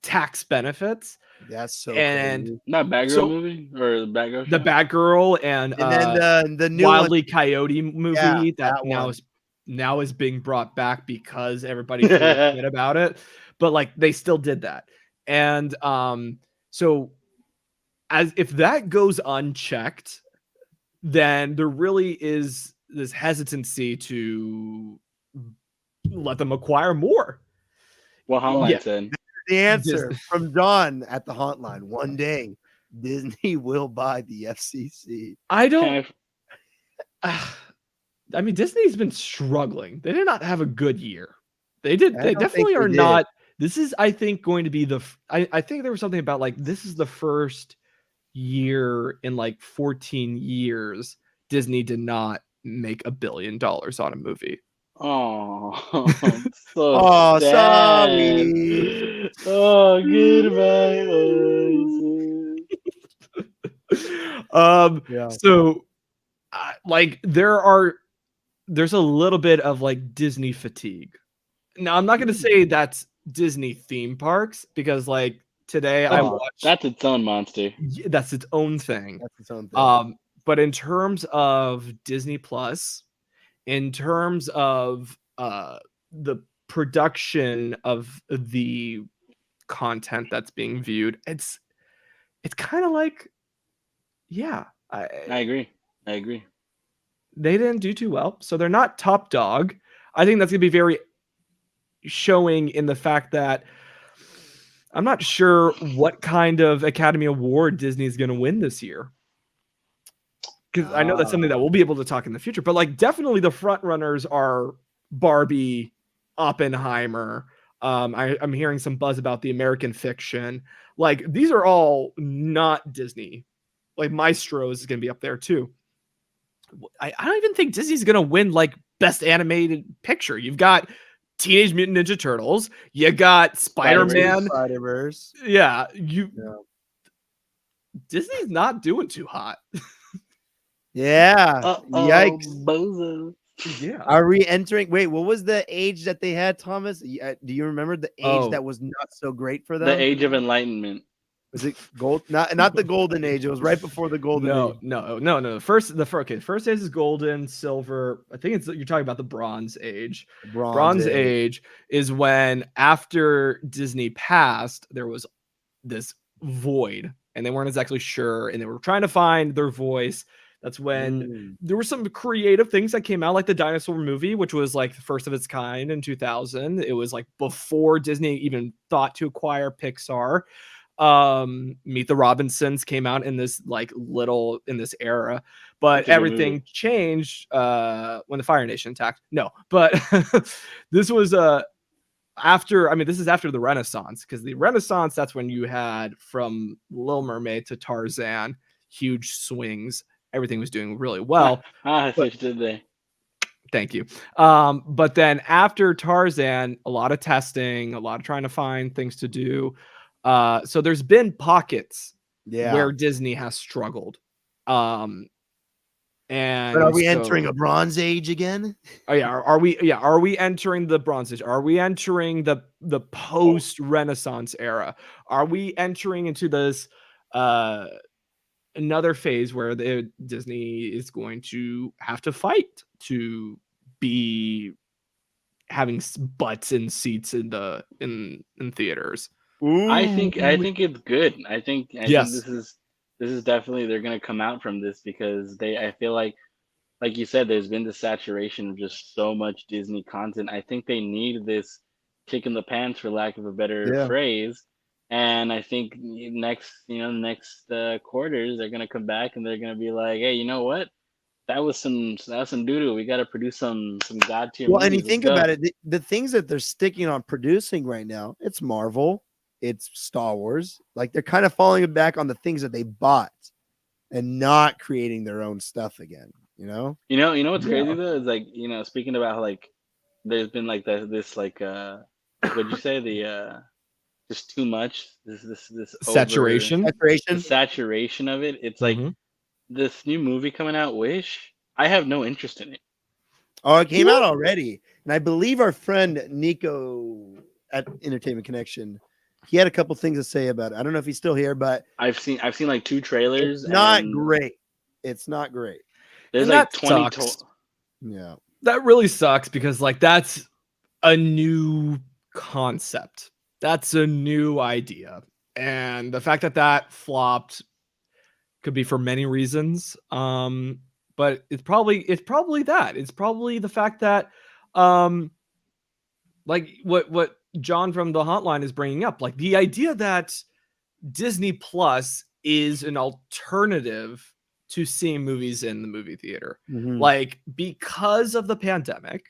tax benefits. That's so crazy. Not Batgirl movie or the Batgirl show? The Batgirl and then the new Wile E. Coyote movie that now is being brought back because everybody forgot about it. But they still did that. And so as if that goes unchecked, then there really is this hesitancy to let them acquire more. Well, how much then? the answer Disney. from John at the hotline. One day, Disney will buy the FCC. I Can don't. I, I mean, Disney's been struggling. They did not have a good year. They did. I They don't think definitely they are did. not. This is, I think, going to be the. I think there was something about like this is the first year in like 14 years Disney did not make $1 billion on a movie. oh, so Oh, sad. sorry. Oh, goodbye, Oasis. Yeah. So like there's a little bit of like Disney fatigue. Now I'm not going to say that's Disney theme parks because like today I watched That's its own monster. that's its own thing. That's its own thing. But in terms of Disney Plus, in terms of the production of the content that's being viewed, it's kind of like, yeah, I agree. I agree. they didn't do too well, so they're not top dog. I think that's gonna be very showing in the fact that I'm not sure what kind of Academy Award Disney is gonna win this year. Because I know that's something that we'll be able to talk in the future, but like definitely the front runners are Barbie, Oppenheimer. I'm hearing some buzz about the American Fiction. Like these are all not Disney. Like Maestro is going to be up there too. I don't even think Disney's going to win like best animated picture. You've got Teenage Mutant Ninja Turtles. You got Spider-Man. Spider-Verse. Yeah, Yeah. Disney's not doing too hot. Yeah. Yikes. Bozo. Yeah. Are we entering? Wait, what was the age that they had, Thomas? Do you remember the age that was not so great for them? The Age of Enlightenment. Was it gold? Not the golden age. It was right before the golden age. No. First age is golden, silver. I think you're talking about the Bronze Age. Bronze Age is when after Disney passed, there was this void, and they weren't exactly sure, and they were trying to find their voice. That's when there were some creative things that came out, like the dinosaur movie, which was like the first of its kind in 2000. It was like before Disney even thought to acquire Pixar. Meet the Robinsons came out in this in this era, but everything changed when the Fire Nation attacked. No, but this was after. I mean, this is after the Renaissance, because the Renaissance, that's when you had from Little Mermaid to Tarzan, huge swings. Everything was doing really well. Thank you. But then after Tarzan, a lot of testing, a lot of trying to find things to do. So there's been pockets where Disney has struggled. And but are we entering a Bronze Age again? Oh yeah, are we entering the Bronze Age? Are we entering the post Renaissance era? Are we entering into this another phase where Disney is going to have to fight to be having butts in seats in theaters? I think it's good. I think this is definitely, they're gonna come out from this, because I feel like you said, there's been the saturation of just so much Disney content. I think they need this kick in the pants, for lack of a better phrase. And I think next quarters, they're gonna come back and they're gonna be like, hey, you know what? That was some doo-doo. We got to produce some god tier. Well, and you think about it, the things that they're sticking on producing right now, it's Marvel, it's Star Wars. Like they're kind of falling back on the things that they bought and not creating their own stuff again. You know what's crazy though is, like, speaking about how, like, there's been like this like what'd you say, the just too much, this saturation the saturation of it. It's like this new movie coming out, Wish. I have no interest in it. Oh, it came out already, and I believe our friend Nico at Entertainment Connection, he had a couple things to say about it. I don't know if he's still here, but I've seen like 2 trailers. It's not great. It's not great. There's like 20. Yeah, that really sucks, because like that's a new concept. That's a new idea. And the fact that flopped could be for many reasons. But it's probably that. It's probably the fact that like what John from the hotline is bringing up, like the idea that Disney Plus is an alternative to seeing movies in the movie theater. Mhm. Like, because of the pandemic,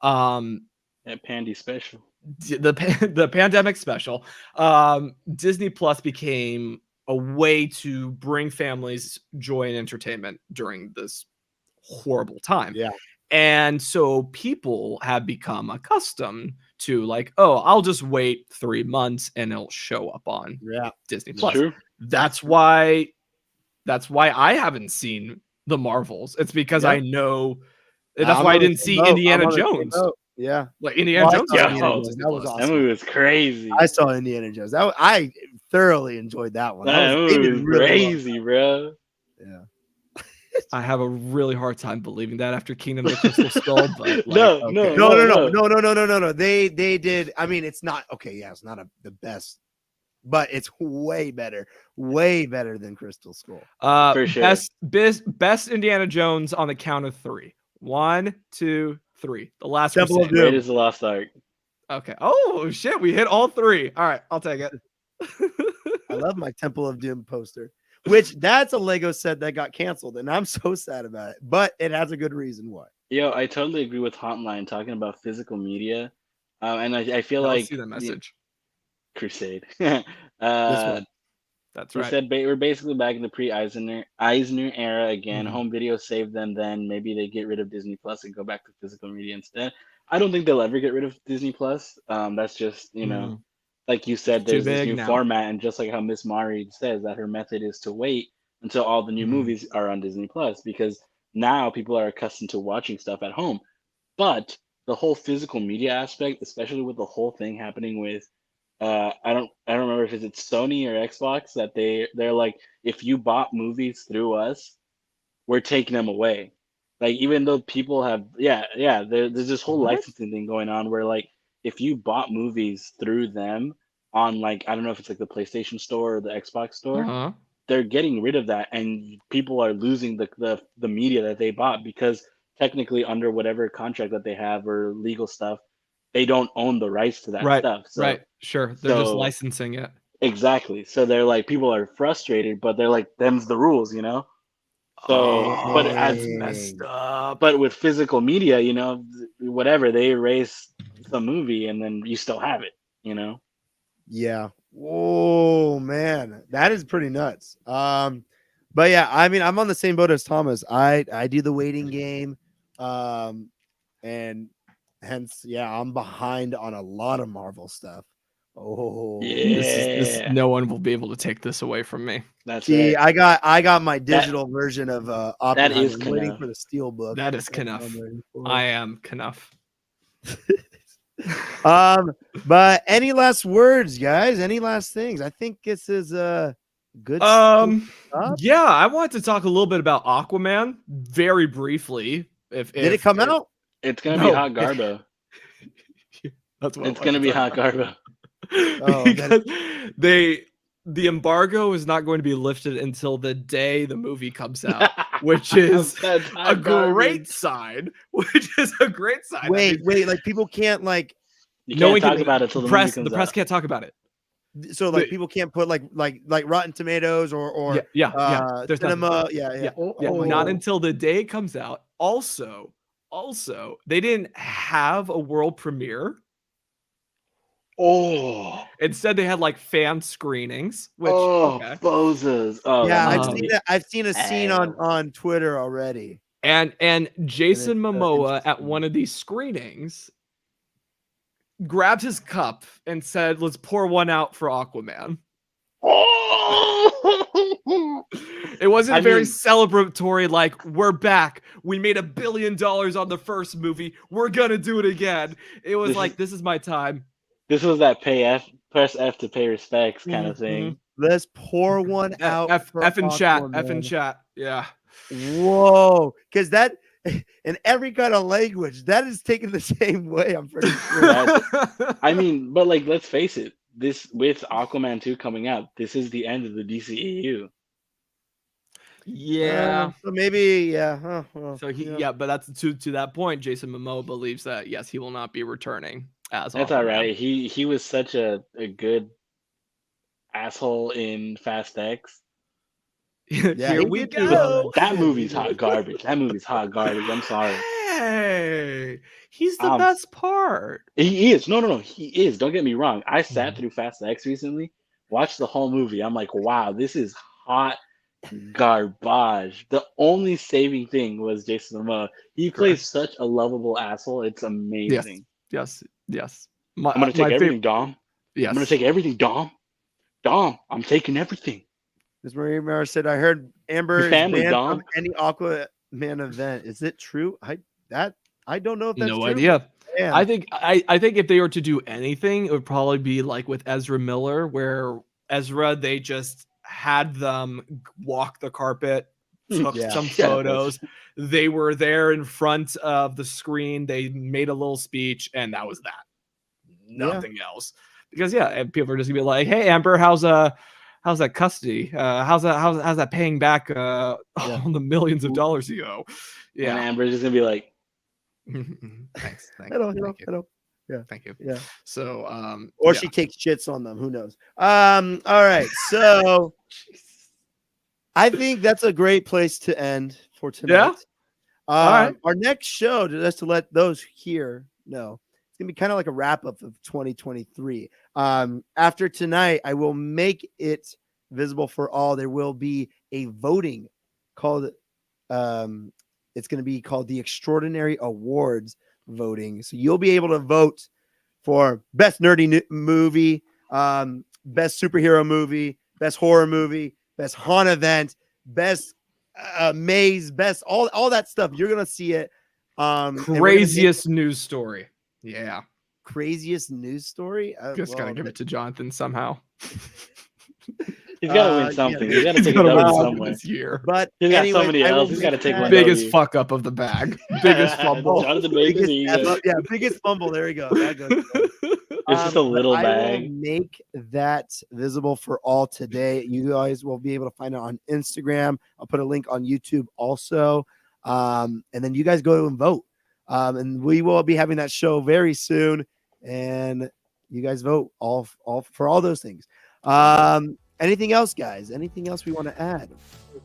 That Pandy special. the pandemic special, Disney Plus became a way to bring families joy and entertainment during this horrible time. Yeah. And so people have become accustomed to, like, oh, I'll just wait 3 months and it'll show up on Yeah. Disney It's Plus. true. That's why I haven't seen the Marvels. It's because Yeah. I know that's I'm why I on the didn't same see boat. I'm Indiana on the same Jones. boat. Yeah. Like Indiana Well, I Jones. saw Yeah, Indiana oh, Jones. Disney That was Plus. awesome. That movie was crazy. I saw Indiana Jones. I thoroughly enjoyed that one. That They movie did was really well. crazy, bro. Yeah. I have a really hard time believing that after Kingdom of the Crystal Skull, but like, No, Okay. no, No. They did. I mean, it's not okay. Yeah, it's not the best, but it's way better than Crystal Skull. For sure. Best Indiana Jones on the count of 3. 1, 2, 3. The Last Temple of Crusade. Doom. Raiders of the Lost Ark. Okay. Oh shit, we hit all 3. All right, I'll take it. I love my Temple of Doom poster, which that's a Lego set that got canceled, and I'm so sad about it. But it has a good reason why. Yo, I totally agree with Hotline talking about physical media. And I feel I don't like see the message. Crusade. This one. That's He right. said we're basically back in the pre-Eisner era again. Mhm. Home video saved them then. Maybe they get rid of Disney Plus and go back to physical media instead. I don't think they'll ever get rid of Disney Plus. That's just, like you said, It's too there's this big new now. format, and just like how Miss Mari says that her method is to wait until all the new Mhm. movies are on Disney Plus, because now people are accustomed to watching stuff at home. But the whole physical media aspect, especially with the whole thing happening with I don't remember if it's Sony or Xbox, that they're like, if you bought movies through us, we're taking them away. Like, even though people have there's this whole What? licensing thing going on where, like, if you bought movies through them on, like, I don't know if it's like the PlayStation Store or the Xbox Store, Uh-huh. they're getting rid of that, and people are losing the media that they bought, because technically under whatever contract that they have or legal stuff, they don't own the rights to that Right. stuff. So Right. Sure. They're just so- licensing it. exactly. So they're like, people are frustrated, but they're like, them's the rules, So but as messed up. but with physical media, whatever, they erase the movie and then you still have it, Yeah. Whoa, man, that is pretty nuts. But yeah, I mean, I'm on the same boat as Thomas. I do the waiting game, and hence, yeah, I'm behind on a lot of Marvel stuff. Oh, This Yeah. no one will be able to take this away from me. That's see, right. I got my digital version of Oppenheimer. is I'm waiting Knuff. for the steel book. That is That's what Knuff. I'm waiting for. I am Knuff. But any last words, guys? Any last things? I think this is a good. stuff. Yeah, I wanted to talk a little bit about Aquaman very briefly. If Did it come out? It's gonna No. be hot garbo. That's what I It's wanted gonna to be talk hot about. Oh, Because the embargo is not going to be lifted until the day the movie comes out, which is That's a hot great garbage. sign. Which is a great sign. That Wait, means like people can't like You no can't one talk can- about it until the press. movie The comes press out. can't talk about it. so like people can't put like Rotten Tomatoes or yeah. There's nothing. cinema. Yeah. Yeah, Oh, not until the day it comes out. Also, they didn't have a world premiere. Oh, Instead, they had like fan screenings. Which okay. bozos. Oh, yeah, that I've must seen be that. I've seen a scene hell. on Twitter already. And Jason it's, Momoa at interesting. one of these screenings grabbed his cup and said, "Let's pour one out for Aquaman." Oh! It wasn't I very mean- celebratory, like, we're back. We made $1 billion on the first movie. We're gonna do it again. It was This like, is- this is my time. This was that press F to pay respects kind of thing. Let's pour one out. for F in chat. Aquaman. F in chat. Yeah. Whoa, because that in every kind of language that is taken the same way. I'm pretty sure. I mean, but like, let's face it. This, with Aquaman 2 coming out, this is the end of the DCEU. Yeah. So maybe, yeah. Huh, well, So but that's to that point, Jason Momoa believes that yes, he will not be returning. as That's Aquaman. all right. He was such a good asshole in Fast X. Yeah, Here he we did do well. go. That He movie's did. hot garbage. That movie's hot garbage. I'm sorry. Hey, he's the Um, best part. He is. No. He is. Don't get me wrong. I sat Mhm. through Fast X recently, watched the whole movie. I'm like, wow, this is hot garbage. The only saving thing was Jason Momoa. He plays Correct. such a lovable asshole. It's Yes, amazing. yes. I'm gonna take My favorite. everything, Dom. I'm gonna Yes. take everything, Dom. Dom, I'm taking everything. As Marie Mara said, I heard Your Amber is family, banned from Dom. any Aquaman event. Is it true? I don't know if that's No true. idea. Man. I think if they were to do anything, it would probably be like with Ezra Miller, where Ezra they just had them walk the carpet, took Yeah. some Yeah, photos. They were there in front of the screen. They made a little speech, and that was that. Nothing else. Because and people are just gonna be like, "Hey, Amber, how's that custody? How's that paying back all the millions of dollars you owe?" And Yeah. Amber's just gonna be like, Thanks. Hello. Yeah. Thank you. Yeah. So, Or yeah. she takes shits on them. Who knows? All right. So I think that's a great place to end for tonight. All right. Our next show, just to let those here know, it's gonna be kind of like a wrap up of 2023. After tonight, I will make it visible for all. There will be a voting called it's going to be called the Extraordinary Awards voting. So you'll be able to vote for best nerdy movie, best superhero movie, best horror movie, best haunt event, best maze, best all that stuff. You're going to see it. Craziest news story. Yeah. Craziest news story. Just gotta give it to Jonathan somehow. he's gotta win something. Yeah, he's gotta He's take a gotta W win somewhere. this year. But He's got anyway, somebody I will else. He's gotta make take that- one. Biggest W. fuck up of the bag. Biggest fumble. Jonathan Baker. biggest fumble. There you go. That goes. It's just a little I will bag. make that visible for all today. You guys will be able to find it on Instagram. I'll put a link on YouTube also. And then you guys go and vote. And we will be having that show very soon. And you guys vote all for all those things. Anything else, guys? Anything else we want to add?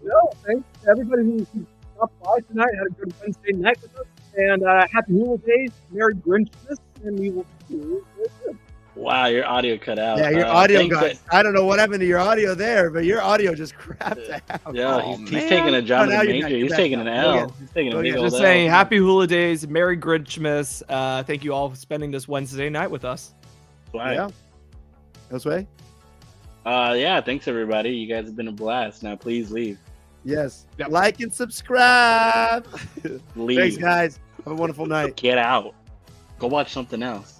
No, thanks to everybody who stopped by tonight. Had a good Wednesday night with us. And happy holidays, Merry Grinchmas, and we will see you soon. Wow, your audio cut out. Yeah, your audio thanks got. to- I don't know what happened to your audio there, but your audio just crapped out. Yeah, Oh, he's man. taking a job Oh, in now the you're major. back, you're He's back taking an now. L. Go He's taking a Go big again. old Just L. saying happy holidays, Merry Grinchmas. Thank you all for spending this Wednesday night with us. Right. Yeah. Josue? Yeah, thanks everybody. You guys have been a blast. Now please leave. Yes. Yep. Like and subscribe. Leave. Thanks, guys. Have a wonderful night. Get out. Go watch something else.